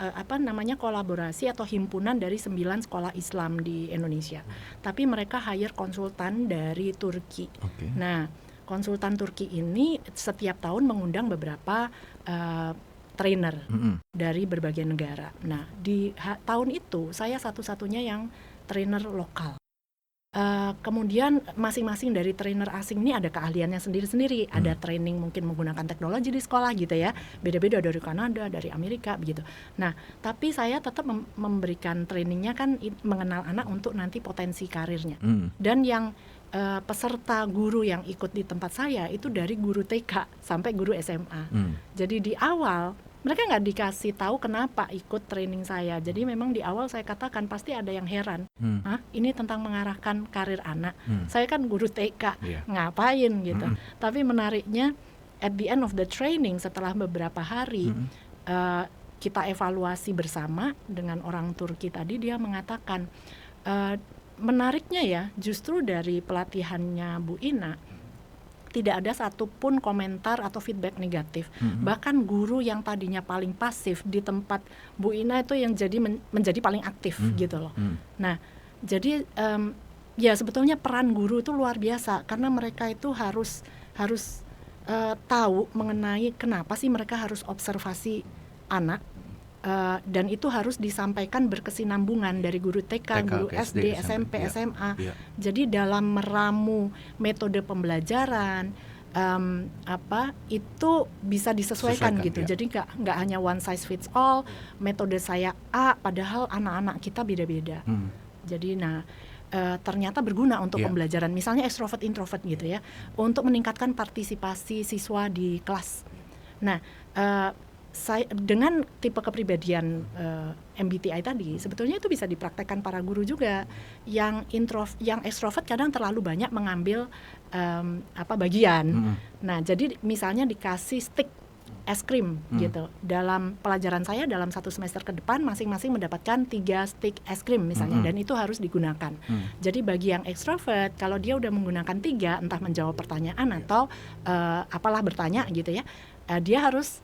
kolaborasi atau himpunan dari 9 sekolah Islam di Indonesia. Tapi mereka hire konsultan dari Turki. Oke. Nah, konsultan Turki ini setiap tahun mengundang beberapa trainer dari berbagai negara. Nah, di tahun itu saya satu-satunya yang trainer lokal. Kemudian masing-masing dari trainer asing ini ada keahliannya sendiri-sendiri. Ada training mungkin menggunakan teknologi di sekolah gitu ya. Beda-beda dari Kanada, dari Amerika begitu. Nah, tapi saya tetap memberikan trainingnya kan mengenal anak untuk nanti potensi karirnya. Dan yang peserta guru yang ikut di tempat saya itu dari guru TK sampai guru SMA. Jadi di awal mereka nggak dikasih tahu kenapa ikut training saya. Jadi memang di awal saya katakan pasti ada yang heran. Ini tentang mengarahkan karir anak. Saya kan guru TK, ngapain gitu. Tapi menariknya at the end of the training setelah beberapa hari kita evaluasi bersama dengan orang Turki tadi, dia mengatakan menariknya ya, justru dari pelatihannya Bu Ina tidak ada satupun komentar atau feedback negatif. Bahkan guru yang tadinya paling pasif di tempat Bu Ina itu yang menjadi paling aktif gitu loh. Nah, jadi Ya sebetulnya peran guru itu luar biasa karena mereka itu harus tahu mengenai kenapa sih mereka harus observasi anak, dan itu harus disampaikan berkesinambungan dari guru TK, guru SD, SMP, SMA. Jadi dalam meramu metode pembelajaran itu bisa disesuaikan gitu. Jadi nggak hanya one size fits all. Metode saya A, padahal anak-anak kita beda-beda. Jadi ternyata berguna untuk pembelajaran. Misalnya extrovert introvert gitu ya, untuk meningkatkan partisipasi siswa di kelas. Nah, saya dengan tipe kepribadian MBTI tadi sebetulnya itu bisa dipraktekkan para guru juga. Yang extrovert kadang terlalu banyak mengambil bagian. Nah, jadi misalnya dikasih stick es krim gitu. Dalam pelajaran saya dalam 1 semester ke depan masing-masing mendapatkan 3 stick es krim misalnya, dan itu harus digunakan. Jadi bagi yang extrovert kalau dia udah menggunakan 3, entah menjawab pertanyaan atau bertanya gitu ya, dia harus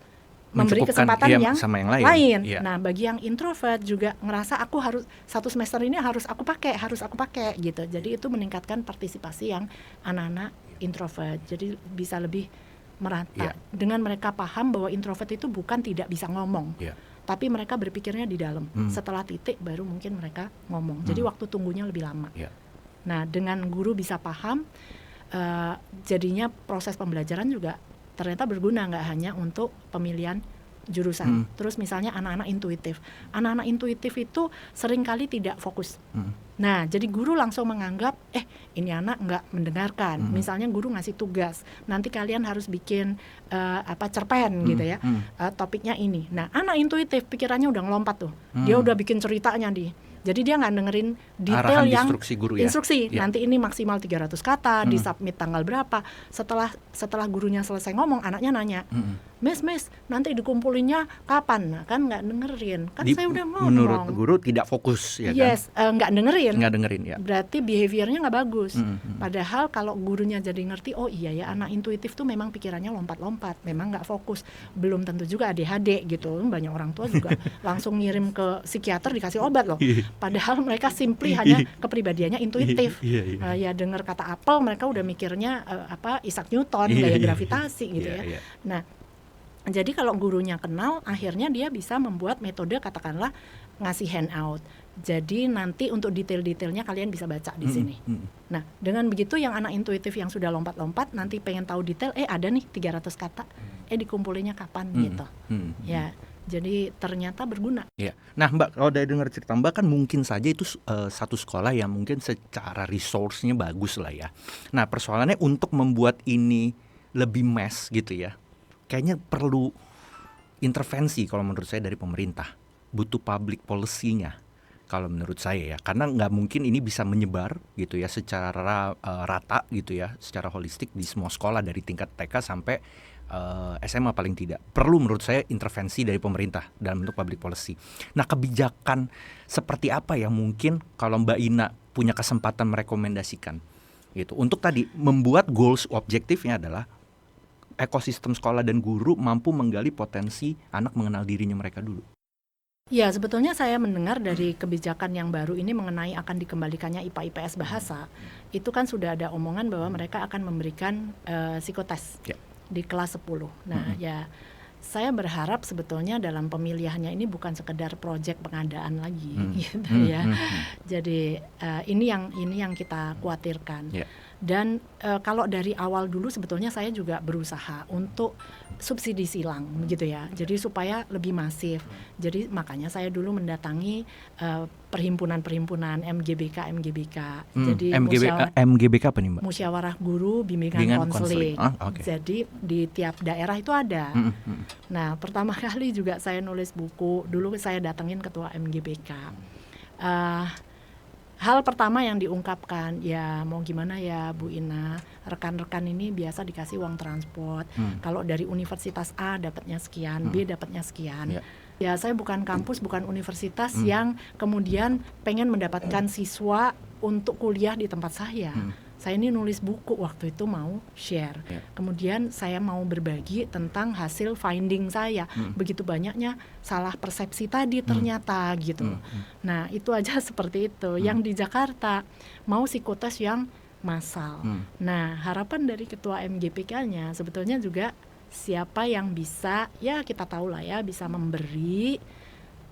memberi kesempatan yang lain. Nah, bagi yang introvert juga ngerasa aku harus 1 semester ini harus aku pakai gitu. Jadi itu meningkatkan partisipasi yang anak-anak introvert. Jadi bisa lebih merata. Dengan mereka paham bahwa introvert itu bukan tidak bisa ngomong, tapi mereka berpikirnya di dalam. Setelah titik baru mungkin mereka ngomong. Jadi waktu tunggunya lebih lama. Nah, dengan guru bisa paham, jadinya proses pembelajaran juga ternyata berguna, nggak hanya untuk pemilihan jurusan. Terus misalnya anak-anak intuitif. Anak-anak intuitif itu seringkali tidak fokus. Nah, jadi guru langsung menganggap, ini anak nggak mendengarkan. Misalnya guru ngasih tugas, nanti kalian harus bikin cerpen gitu ya, topiknya ini. Nah, anak intuitif pikirannya udah ngelompat tuh. Dia udah bikin ceritanya jadi dia nggak dengerin detail yang instruksi guru ya. Nanti ini maksimal 300 kata, disubmit tanggal berapa. Setelah gurunya selesai ngomong, anaknya nanya, Miss, nanti dikumpulinnya kapan? Nah, kan nggak dengerin. Kan saya udah ngomong. Menurut guru tidak fokus ya kan? Nggak dengerin ya. Berarti behaviornya nggak bagus. Padahal kalau gurunya jadi ngerti, oh iya ya, anak intuitif tuh memang pikirannya lompat-lompat, memang nggak fokus. Belum tentu juga ADHD gitu. Banyak orang tua juga langsung ngirim ke psikiater dikasih obat loh. Padahal mereka simply hanya kepribadiannya intuitif. Ya dengar kata apel mereka udah mikirnya Isaac Newton, gaya gravitasi gitu ya. Nah, jadi kalau gurunya kenal, akhirnya dia bisa membuat metode katakanlah ngasih handout. Jadi nanti untuk detail-detailnya kalian bisa baca di sini. Nah, dengan begitu yang anak intuitif yang sudah lompat-lompat nanti pengen tahu detail, ada nih 300 kata, dikumpulinnya kapan gitu. Ya. Jadi ternyata berguna. Nah Mbak, kalau dari dengar cerita Mbak kan mungkin saja itu satu sekolah yang mungkin secara resource-nya bagus lah ya. Nah persoalannya untuk membuat ini lebih mass gitu ya, kayaknya perlu intervensi kalau menurut saya dari pemerintah. Butuh public policy-nya kalau menurut saya ya. Karena nggak mungkin ini bisa menyebar gitu ya secara rata gitu ya, secara holistik di semua sekolah dari tingkat TK sampai SMA paling tidak. Perlu menurut saya intervensi dari pemerintah dalam bentuk public policy. Nah kebijakan seperti apa yang mungkin kalau Mbak Ina punya kesempatan merekomendasikan gitu, untuk tadi membuat goals objektifnya adalah ekosistem sekolah dan guru mampu menggali potensi anak mengenal dirinya mereka dulu. Ya, sebetulnya saya mendengar dari kebijakan yang baru ini mengenai akan dikembalikannya IPA IPS bahasa, itu kan sudah ada omongan bahwa mereka akan memberikan psikotes di kelas 10. Nah, ya saya berharap sebetulnya dalam pemilihannya ini bukan sekedar proyek pengadaan lagi gitu ya. Jadi ini yang kita khawatirkan. Dan kalau dari awal dulu sebetulnya saya juga berusaha untuk subsidi silang gitu ya. Jadi supaya lebih masif. Jadi makanya saya dulu mendatangi perhimpunan-perhimpunan MGBK. Jadi MGBK apa nih Mbak? Musyawarah Guru Bimbingan Konseling. Jadi di tiap daerah itu ada. Nah, pertama kali juga saya nulis buku. Dulu saya datengin ketua MGBK. Hal pertama yang diungkapkan, ya mau gimana ya Bu Ina, rekan-rekan ini biasa dikasih uang transport. Kalau dari universitas A dapatnya sekian, B dapatnya sekian. Ya saya bukan kampus, bukan universitas yang kemudian pengen mendapatkan siswa untuk kuliah di tempat saya. saya ini nulis buku waktu itu mau share. Kemudian saya mau berbagi tentang hasil finding saya. Begitu banyaknya salah persepsi tadi ternyata gitu. Nah, itu aja seperti itu. Yang di Jakarta mau psikotes yang massal. Nah, harapan dari ketua MGPK-nya sebetulnya juga siapa yang bisa, ya kita tahu lah ya, bisa memberi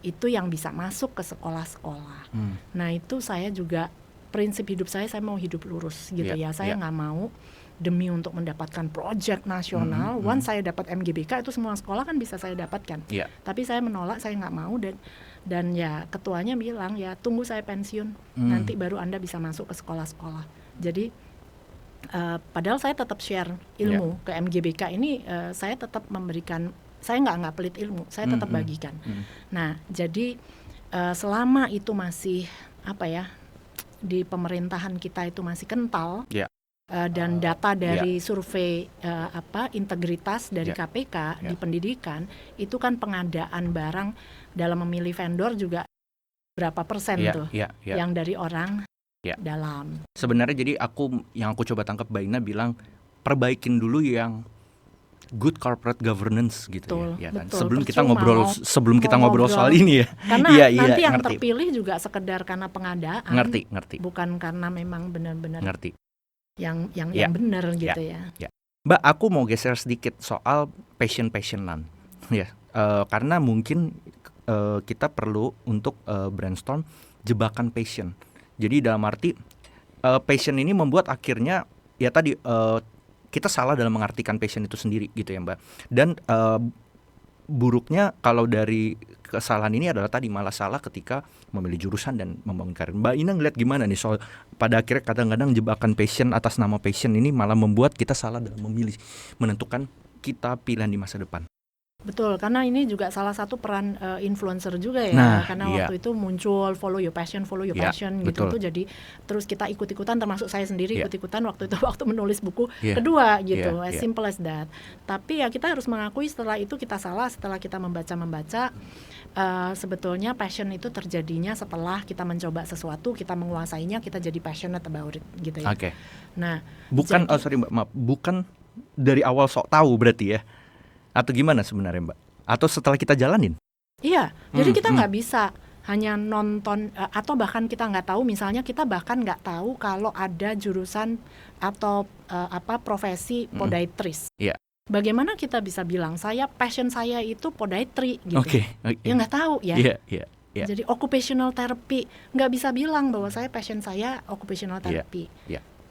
itu yang bisa masuk ke sekolah-sekolah. Nah, itu saya juga prinsip hidup saya mau hidup lurus gitu ya. Saya nggak mau demi untuk mendapatkan proyek nasional. Once saya dapat MGBK itu semua sekolah kan bisa saya dapatkan. Tapi saya menolak, saya nggak mau dan ya ketuanya bilang ya tunggu saya pensiun, nanti baru Anda bisa masuk ke sekolah-sekolah. Jadi padahal saya tetap share ilmu ke MGBK ini, saya tetap memberikan, saya nggak pelit ilmu, saya tetap bagikan. Nah, jadi selama itu masih apa ya, di pemerintahan kita itu masih kental dan data dari survei integritas dari KPK di pendidikan itu kan pengadaan barang dalam memilih vendor juga berapa persen yang dari orang dalam. Sebenarnya jadi yang aku coba tangkap Mbak Ina bilang perbaikin dulu yang good corporate governance gitu. Betul, ya kan? betul. Sebelum kita ngobrol soal ini ya. Karena nanti yang terpilih juga sekedar karena pengadaan. Ngerti. Bukan karena memang benar-benar ngerti. Yang benar gitu ya. Mbak, aku mau geser sedikit soal passionan. Ya. Karena mungkin kita perlu untuk brainstorm jebakan passion. Jadi dalam arti passion ini membuat akhirnya ya tadi kita salah dalam mengartikan passion itu sendiri gitu ya Mbak. Dan buruknya kalau dari kesalahan ini adalah tadi malah salah ketika memilih jurusan dan membangun karir. Mbak Ina ngeliat gimana nih soal pada akhirnya kadang-kadang jebakan passion atas nama passion ini malah membuat kita salah dalam menentukan kita pilihan di masa depan. Betul, karena ini juga salah satu peran influencer juga ya, karena waktu itu muncul follow your passion gitu tuh, jadi terus kita ikut-ikutan, termasuk saya sendiri ikut-ikutan waktu itu waktu menulis buku kedua gitu, as simple as that. Tapi ya kita harus mengakui setelah itu kita salah, setelah kita membaca sebetulnya passion itu terjadinya setelah kita mencoba sesuatu, kita menguasainya, kita jadi passionate about it gitu ya. Nah, bukan bukan dari awal sok tahu berarti ya. Atau gimana sebenarnya Mbak? Atau setelah kita jalanin? Iya, jadi kita nggak bisa hanya nonton atau bahkan kita nggak tahu, misalnya kita bahkan nggak tahu kalau ada jurusan atau profesi podiatris. Bagaimana kita bisa bilang passion saya itu podiatri gitu? Ya nggak tahu ya. Jadi occupational therapy, nggak bisa bilang bahwa passion saya occupational therapy.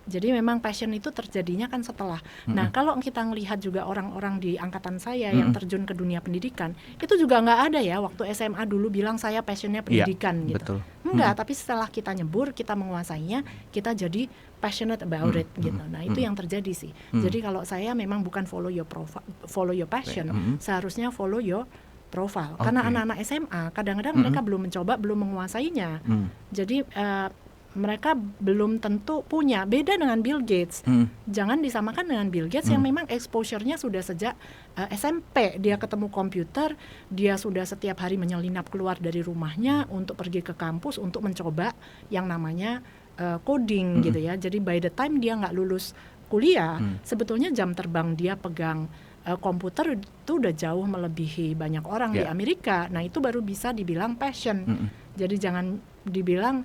Jadi memang passion itu terjadinya kan setelah. Nah, kalau kita ngelihat juga orang-orang di angkatan saya yang terjun ke dunia pendidikan, itu juga nggak ada ya waktu SMA dulu bilang saya passionnya pendidikan gitu. Betul. Enggak, tapi setelah kita nyebur, kita menguasainya, kita jadi passionate about it gitu. Nah, itu yang terjadi sih. Jadi kalau saya memang bukan follow your passion, seharusnya follow your profile. Karena anak-anak SMA kadang-kadang mereka belum mencoba, belum menguasainya. Jadi mereka belum tentu punya. Beda dengan Bill Gates. Jangan disamakan dengan Bill Gates yang memang exposure-nya sudah sejak SMP. Dia ketemu komputer, dia sudah setiap hari menyelinap keluar dari rumahnya untuk pergi ke kampus untuk mencoba yang namanya coding gitu ya. Jadi by the time dia nggak lulus kuliah, sebetulnya jam terbang dia pegang komputer itu udah jauh melebihi banyak orang di Amerika. Nah, itu baru bisa dibilang passion. Jadi jangan dibilang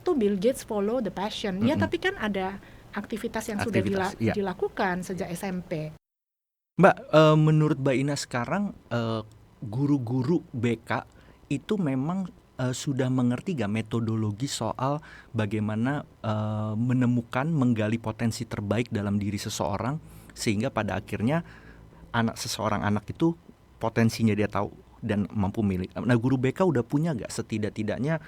tuh Bill Gates follow the passion. Ya, tapi kan ada aktivitas yang sudah dilakukan sejak SMP. Mbak, menurut Mbak Ina sekarang guru-guru BK itu memang sudah mengerti gak metodologi soal bagaimana menggali potensi terbaik dalam diri seseorang sehingga pada akhirnya seseorang anak itu potensinya dia tahu dan mampu milik. Nah, guru BK udah punya gak setidak-tidaknya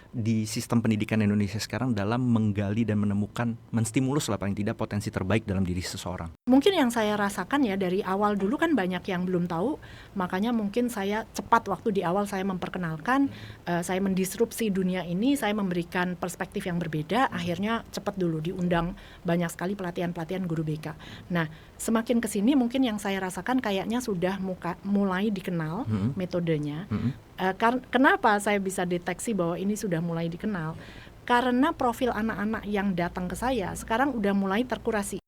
di sistem pendidikan Indonesia sekarang dalam menggali dan menemukan, menstimulus lah paling tidak potensi terbaik dalam diri seseorang? Mungkin yang saya rasakan ya dari awal dulu kan banyak yang belum tahu, makanya mungkin saya cepat waktu di awal saya memperkenalkan, saya mendisrupsi dunia ini, saya memberikan perspektif yang berbeda, akhirnya cepat dulu diundang banyak sekali pelatihan-pelatihan guru BK. Nah, semakin kesini mungkin yang saya rasakan kayaknya sudah mulai dikenal metodenya. Kenapa saya bisa deteksi bahwa ini sudah mulai dikenal? karena profil anak-anak yang datang ke saya sekarang udah mulai terkurasi.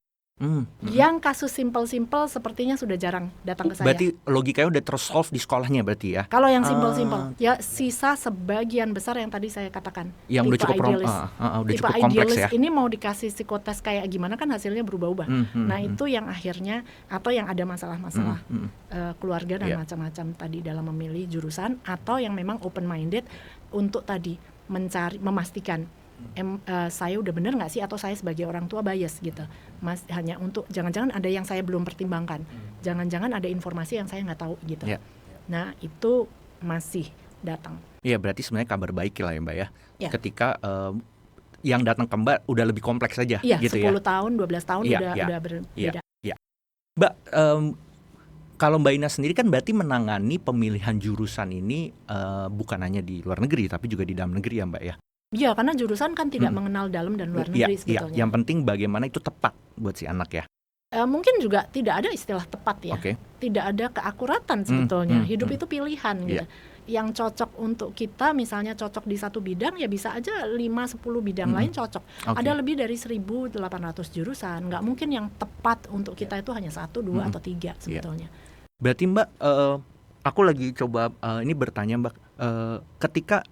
Yang kasus simpel-simpel sepertinya sudah jarang datang ke saya. Berarti logikanya udah tersolve di sekolahnya berarti ya? Kalau yang simpel-simpel, ya sisa sebagian besar yang tadi saya katakan. Yang udah cukup tipe cukup kompleks ya. Ini mau dikasih psikotes kayak gimana kan hasilnya berubah-ubah. Nah itu yang akhirnya atau yang ada masalah-masalah keluarga dan macam-macam tadi dalam memilih jurusan, atau yang memang open minded untuk tadi memastikan saya udah bener nggak sih, atau saya sebagai orang tua bias gitu, Mas, hanya untuk jangan-jangan ada yang saya belum pertimbangkan, jangan-jangan ada informasi yang saya nggak tahu gitu. Nah itu masih datang. Iya, berarti sebenarnya kabar baik lah ya Mbak ya. Ketika yang datang ke Mbak udah lebih kompleks aja gitu 10 tahun, 12 tahun udah berbeda. Mbak, kalau Mbak Ina sendiri kan berarti menangani pemilihan jurusan ini bukan hanya di luar negeri tapi juga di dalam negeri ya Mbak ya. Iya, karena jurusan kan tidak mengenal dalam dan luar negeri sebetulnya. Yang penting bagaimana itu tepat buat si anak ya. Mungkin juga tidak ada istilah tepat ya. Tidak ada keakuratan sebetulnya. Hidup itu pilihan gitu. Yang cocok untuk kita, misalnya cocok di satu bidang, ya bisa aja 5-10 bidang lain cocok. Ada lebih dari 1.800 jurusan. Nggak mungkin yang tepat untuk kita itu hanya 1, 2, atau 3 sebetulnya. Berarti Mbak, aku lagi coba ini bertanya Mbak, ketika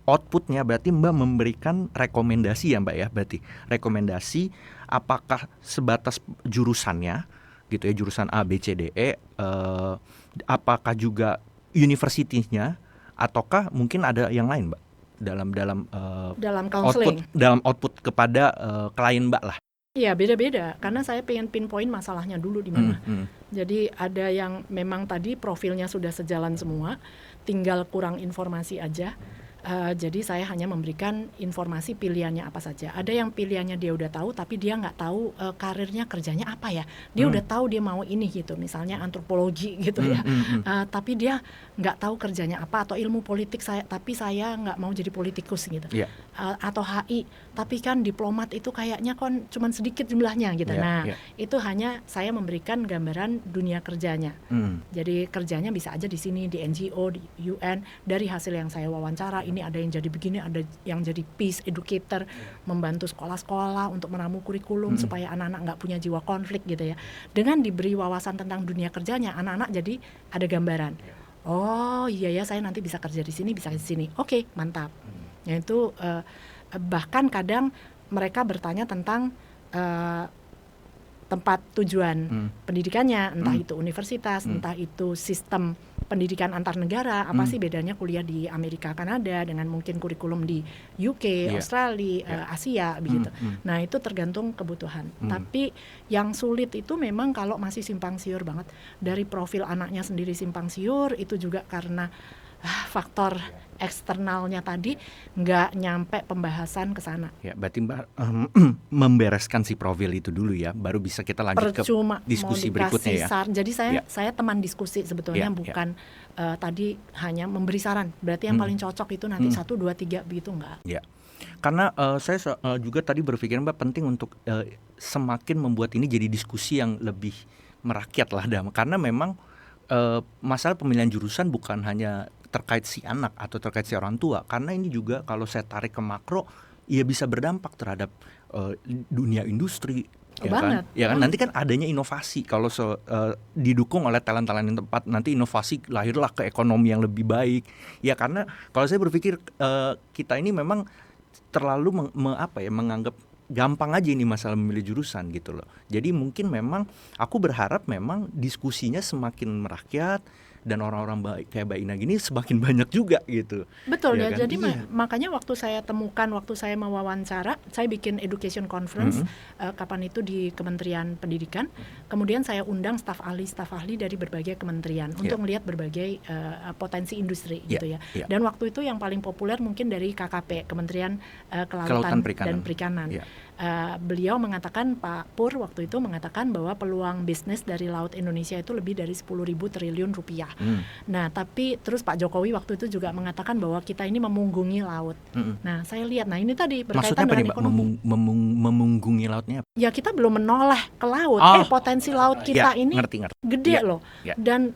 outputnya berarti Mbak memberikan rekomendasi ya Mbak ya, berarti rekomendasi apakah sebatas jurusannya gitu ya, jurusan A, B, C, D, E, apakah juga universitinya, ataukah mungkin ada yang lain Mbak dalam counseling, dalam output kepada klien Mbak lah. Iya, beda-beda karena saya pengen pinpoint masalahnya dulu di mana. Jadi ada yang memang tadi profilnya sudah sejalan semua, tinggal kurang informasi aja. Jadi saya hanya memberikan informasi pilihannya apa saja. Ada yang pilihannya dia udah tahu tapi dia nggak tahu karirnya kerjanya apa ya. Dia udah tahu dia mau ini gitu, misalnya antropologi gitu ya. Tapi dia nggak tahu kerjanya apa, atau ilmu politik tapi saya nggak mau jadi politikus gitu. Atau HI, tapi kan diplomat itu kayaknya kan cuman sedikit jumlahnya gitu. Itu hanya saya memberikan gambaran dunia kerjanya. Jadi kerjanya bisa aja di sini, di NGO, di UN. Dari hasil yang saya wawancara, ini ada yang jadi begini, ada yang jadi peace educator, membantu sekolah-sekolah untuk meramu kurikulum supaya anak-anak nggak punya jiwa konflik gitu ya. Dengan diberi wawasan tentang dunia kerjanya, anak-anak jadi ada gambaran. Oh iya ya, saya nanti bisa kerja di sini, bisa di sini. Oke, mantap. Ya itu bahkan kadang mereka bertanya tentang tempat tujuan pendidikannya, entah itu universitas, entah itu sistem pendidikan antar negara, apa sih bedanya kuliah di Amerika, Kanada dengan mungkin kurikulum di UK, Australia, Asia begitu. Nah itu tergantung kebutuhan. Tapi yang sulit itu memang kalau masih simpang siur banget. Dari profil anaknya sendiri simpang siur, itu juga karena faktor eksternalnya tadi nggak nyampe pembahasan ke sana. Ya, berarti Mbak membereskan si profil itu dulu ya, baru bisa kita lanjut ke diskusi berikutnya ya. Jadi saya teman diskusi sebetulnya, bukan tadi hanya memberi saran. Berarti yang paling cocok itu nanti 1, 2, 3 begitu enggak. Ya. Karena saya juga tadi berpikir Mbak penting untuk semakin membuat ini jadi diskusi yang lebih merakyat lah, karena memang masalah pemilihan jurusan bukan hanya terkait si anak atau terkait si orang tua, karena ini juga kalau saya tarik ke makro, ya bisa berdampak terhadap dunia industri. Ya kan nanti kan adanya inovasi kalau didukung oleh talent-talent yang tepat, nanti inovasi lahirlah ke ekonomi yang lebih baik. Ya karena kalau saya berpikir kita ini memang terlalu menganggap gampang aja ini masalah memilih jurusan gitu loh. Jadi mungkin memang aku berharap memang diskusinya semakin merakyat dan orang-orang baik kayak Mbak Ina gini semakin banyak juga gitu. Betul ya kan? Jadi makanya waktu saya mewawancara, saya bikin education conference kapan itu di Kementerian Pendidikan. Kemudian saya undang staf ahli dari berbagai kementerian untuk melihat berbagai potensi industri gitu ya. Dan waktu itu yang paling populer mungkin dari KKP, Kementerian Kelautan dan Perikanan. Beliau mengatakan, Pak Pur waktu itu mengatakan bahwa peluang bisnis dari laut Indonesia itu lebih dari 10.000 triliun rupiah. Nah tapi terus Pak Jokowi waktu itu juga mengatakan bahwa kita ini memunggungi laut. Nah saya lihat, nah ini tadi berkaitan dengan ekonomi. Memunggungi lautnya apa? Ya kita belum menoleh ke laut. Potensi laut kita ini gede loh. Dan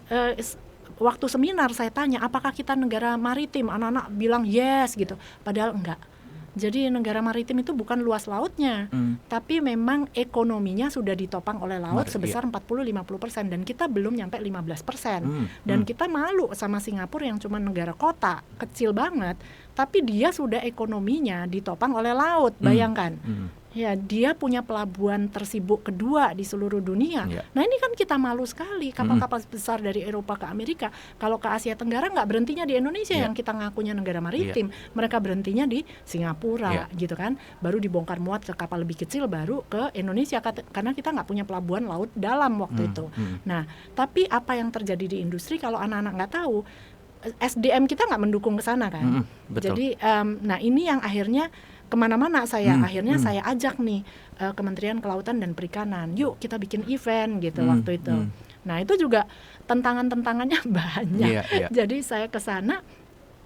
waktu seminar saya tanya apakah kita negara maritim, anak-anak bilang yes gitu, padahal enggak. Jadi negara maritim itu bukan luas lautnya, tapi memang ekonominya sudah ditopang oleh laut sebesar 40-50% dan kita belum nyampe 15%. Dan kita malu sama Singapura yang cuma negara kota, kecil banget, tapi dia sudah ekonominya ditopang oleh laut, bayangkan. Ya, dia punya pelabuhan tersibuk kedua di seluruh dunia. Nah ini kan kita malu sekali, kapal-kapal besar dari Eropa ke Amerika, kalau ke Asia Tenggara nggak berhentinya di Indonesia yang kita ngakunya negara maritim, mereka berhentinya di Singapura gitu kan, baru dibongkar muat ke kapal lebih kecil baru ke Indonesia, karena kita nggak punya pelabuhan laut dalam waktu itu. Nah, tapi apa yang terjadi di industri kalau anak-anak nggak tahu, SDM kita nggak mendukung ke sana kan. Jadi, nah ini yang akhirnya kemana-mana saya akhirnya saya ajak nih Kementerian Kelautan dan Perikanan, yuk kita bikin event gitu waktu itu. Nah itu juga tantangannya banyak. Jadi saya ke sana,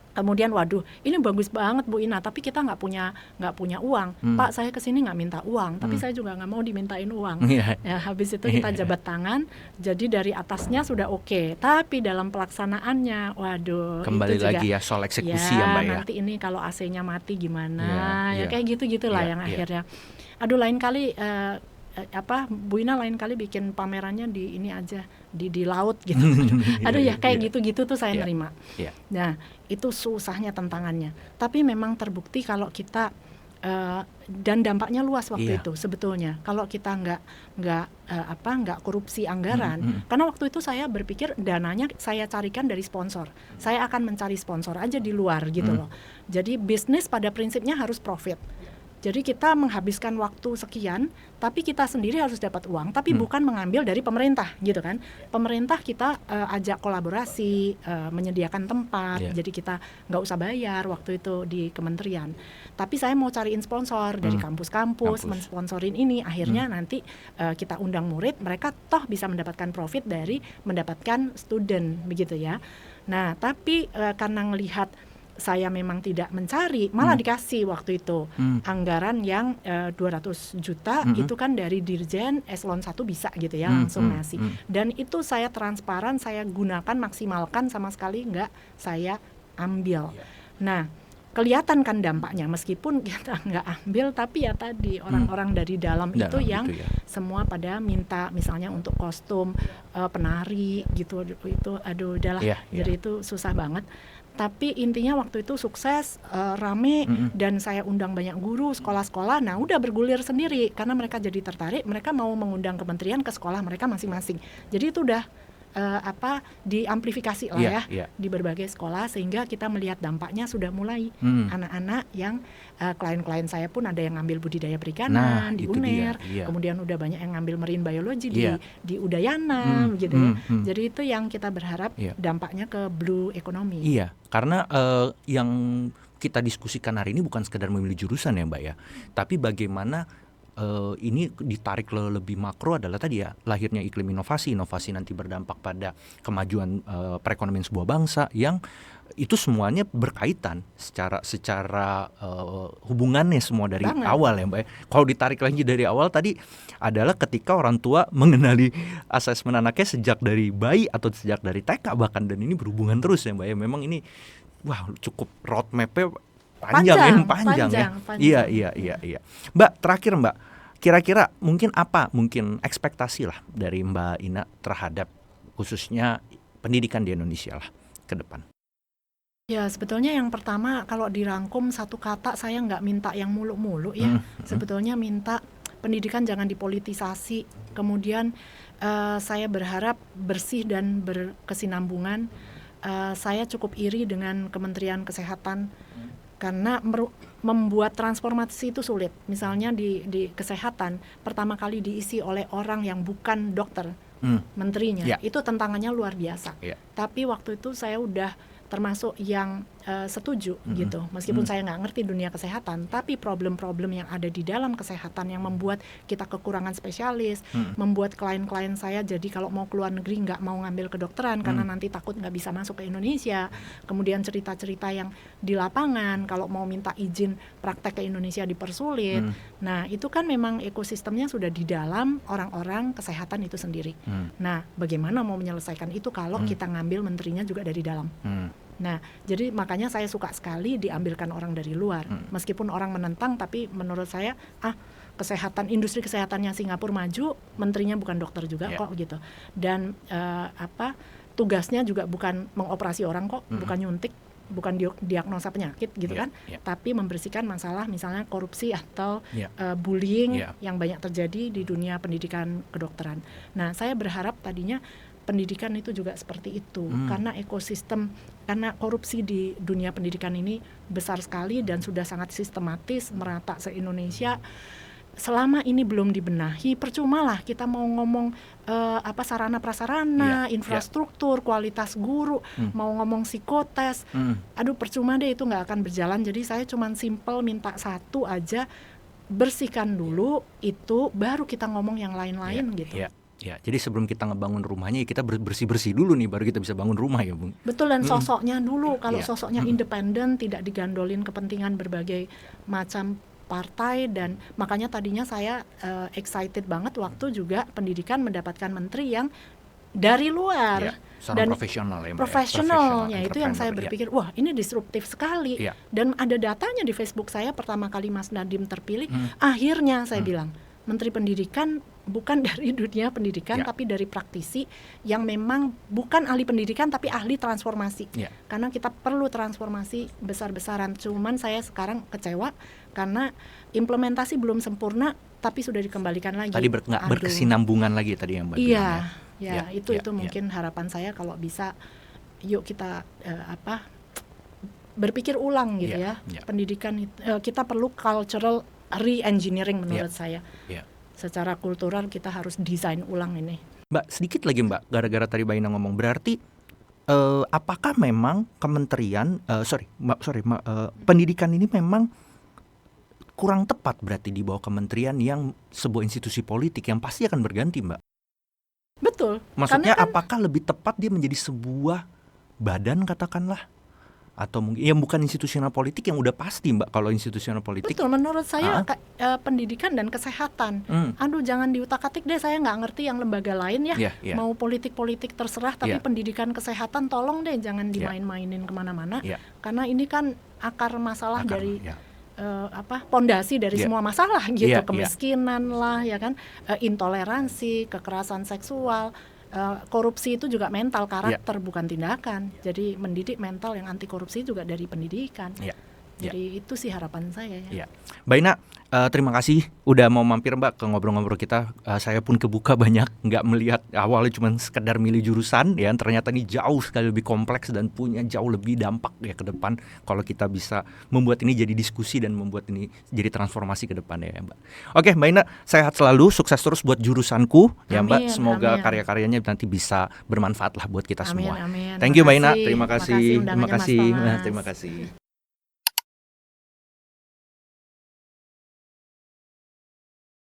kemudian waduh ini bagus banget Bu Ina, tapi kita nggak punya uang. Pak, saya kesini nggak minta uang, tapi saya juga nggak mau dimintain uang. Ya, habis itu kita jabat tangan, jadi dari atasnya sudah oke, tapi dalam pelaksanaannya waduh kembali itu juga, lagi ya soal eksekusi ya Mbak ya. Nanti ini kalau AC-nya mati gimana ya kayak gitu-gitulah yang akhirnya aduh lain kali Bu Ina lain kali bikin pamerannya di ini aja di laut gitu. Aduh ya kayak gitu-gitu tuh saya nerima. Nah itu susahnya tantangannya. Tapi memang terbukti kalau kita dan dampaknya luas waktu itu sebetulnya. Kalau kita nggak korupsi anggaran, karena waktu itu saya berpikir dananya saya carikan dari sponsor. Saya akan mencari sponsor aja di luar gitu loh. Jadi bisnis pada prinsipnya harus profit. Jadi kita menghabiskan waktu sekian, tapi kita sendiri harus dapat uang, tapi bukan mengambil dari pemerintah gitu kan. Pemerintah kita ajak kolaborasi, menyediakan tempat, jadi kita nggak usah bayar waktu itu di kementerian. Tapi saya mau cariin sponsor dari kampus-kampus, mensponsorin ini, akhirnya nanti kita undang murid, mereka toh bisa mendapatkan profit dari mendapatkan student begitu ya. Nah tapi karena ngelihat saya memang tidak mencari, malah dikasih waktu itu anggaran yang 200 juta itu kan dari Dirjen Eselon 1 bisa gitu ya langsung ngasih. Dan itu saya transparan, saya gunakan, maksimalkan, sama sekali nggak saya ambil. Nah kelihatan kan dampaknya, meskipun kita nggak ambil, tapi ya tadi orang-orang dari dalam itu yang semua pada minta misalnya untuk kostum penari gitu, itu aduh udahlah jadi itu susah banget. Tapi intinya waktu itu sukses, rame, dan saya undang banyak guru, sekolah-sekolah. Nah udah bergulir sendiri, karena mereka jadi tertarik, mereka mau mengundang kementerian ke sekolah mereka masing-masing. Jadi itu udah diamplifikasi lah di berbagai sekolah, sehingga kita melihat dampaknya sudah mulai anak-anak yang klien-klien saya pun ada yang ngambil budidaya perikanan di UNER, kemudian udah banyak yang ngambil marine biology di Udayana gitu ya. Jadi itu yang kita berharap dampaknya ke blue economy. Iya, karena yang kita diskusikan hari ini bukan sekedar memilih jurusan ya Mbak ya, tapi bagaimana ini ditarik lebih makro adalah tadi ya, lahirnya iklim inovasi nanti berdampak pada kemajuan perekonomian sebuah bangsa, yang itu semuanya berkaitan secara hubungannya semua dari awal ya Mbak. Kalau ditarik lagi dari awal tadi adalah ketika orang tua mengenali asesmen anaknya sejak dari bayi atau sejak dari TK bahkan, dan ini berhubungan terus ya Mbak ya. Memang ini cukup roadmap-nya panjang ya. Iya. Mbak, terakhir Mbak, kira-kira mungkin ekspektasi lah dari Mbak Ina terhadap khususnya pendidikan di Indonesia lah ke depan? Ya sebetulnya yang pertama, kalau dirangkum satu kata, saya nggak minta yang muluk-muluk ya. Sebetulnya minta pendidikan jangan dipolitisasi. Kemudian saya berharap bersih dan berkesinambungan. Saya cukup iri dengan Kementerian Kesehatan karena membuat transformasi itu sulit. Misalnya di kesehatan pertama kali diisi oleh orang yang bukan dokter, menterinya, itu tantangannya luar biasa. Tapi waktu itu saya udah termasuk yang setuju gitu, meskipun saya nggak ngerti dunia kesehatan, tapi problem-problem yang ada di dalam kesehatan yang membuat kita kekurangan spesialis, membuat klien-klien saya jadi kalau mau keluar negeri nggak mau ngambil kedokteran karena nanti takut nggak bisa masuk ke Indonesia. Kemudian cerita-cerita yang di lapangan kalau mau minta izin praktek ke Indonesia dipersulit. Nah itu kan memang ekosistemnya sudah di dalam orang-orang kesehatan itu sendiri. Nah bagaimana mau menyelesaikan itu kalau kita ngambil menterinya juga dari dalam? Nah, jadi makanya saya suka sekali diambilkan orang dari luar. Meskipun orang menentang, tapi menurut saya kesehatan, industri kesehatannya Singapura maju, menterinya bukan dokter juga kok gitu. Dan tugasnya juga bukan mengoperasi orang kok, bukan nyuntik, bukan diagnosa penyakit gitu kan, tapi membersihkan masalah misalnya korupsi atau bullying yang banyak terjadi di dunia pendidikan kedokteran. Nah, saya berharap tadinya pendidikan itu juga seperti itu, karena ekosistem, karena korupsi di dunia pendidikan ini besar sekali dan sudah sangat sistematis merata se-Indonesia. Selama ini belum dibenahi, percuma lah kita mau ngomong sarana prasarana, infrastruktur, kualitas guru, mau ngomong psikotes, aduh percuma deh, itu nggak akan berjalan. Jadi saya cuman simple minta satu aja, bersihkan dulu itu, baru kita ngomong yang lain-lain gitu. Ya, jadi sebelum kita ngebangun rumahnya, kita bersih-bersih dulu nih, baru kita bisa bangun rumah ya, Bung. Betul, dan sosoknya dulu, kalau sosoknya independen, tidak digandolin kepentingan berbagai macam partai. Dan makanya tadinya saya excited banget waktu juga pendidikan mendapatkan menteri yang dari luar. Dan profesionalnya itu yang saya berpikir, wah ini disruptif sekali. Dan ada datanya di Facebook saya, pertama kali Mas Nadiem terpilih, akhirnya saya bilang, Menteri Pendidikan bukan dari dunia pendidikan, tapi dari praktisi yang memang bukan ahli pendidikan tapi ahli transformasi. Karena kita perlu transformasi besar-besaran. Cuman saya sekarang kecewa karena implementasi belum sempurna, tapi sudah dikembalikan lagi. Tadi nggak berkesinambungan lagi tadi yang Mbak bilang. Itu mungkin harapan saya, kalau bisa yuk kita berpikir ulang gitu pendidikan kita perlu cultural re-engineering menurut saya. Secara kultural kita harus desain ulang ini. Mbak, sedikit lagi Mbak, gara-gara tadi Mbak Ina ngomong, berarti apakah memang kementerian pendidikan ini memang kurang tepat berarti di bawah kementerian yang sebuah institusi politik yang pasti akan berganti, Mbak? Betul. Maksudnya apakah lebih tepat dia menjadi sebuah badan katakanlah, atau mungkin yang bukan institusional politik yang udah pasti Mbak, kalau institusional politik. Betul, menurut saya pendidikan dan kesehatan. Aduh, jangan diutak-atik deh, saya nggak ngerti yang lembaga lain mau politik-politik terserah, tapi pendidikan kesehatan tolong deh jangan dimain-mainin kemana-mana. Karena ini kan akar masalah dari pondasi dari semua masalah gitu, kemiskinan lah ya kan, intoleransi, kekerasan seksual. Korupsi itu juga mental, karakter, bukan tindakan. Jadi mendidik mental yang anti korupsi juga dari pendidikan. Jadi itu sih harapan saya ya. Mbak Ina, terima kasih udah mau mampir Mbak ke ngobrol-ngobrol kita. Saya pun kebuka banyak, nggak melihat awalnya cuma sekedar milih jurusan ya, ternyata ini jauh sekali lebih kompleks dan punya jauh lebih dampak ya ke depan kalau kita bisa membuat ini jadi diskusi dan membuat ini jadi transformasi ke depan ya Mbak. Oke Mbak Ina, sehat selalu, sukses terus buat jurusanku ya Mbak. Semoga karya-karyanya nanti bisa bermanfaat lah buat kita semua. Amin. Thank you Mbak Ina, terima kasih. Terima kasih. Terima kasih.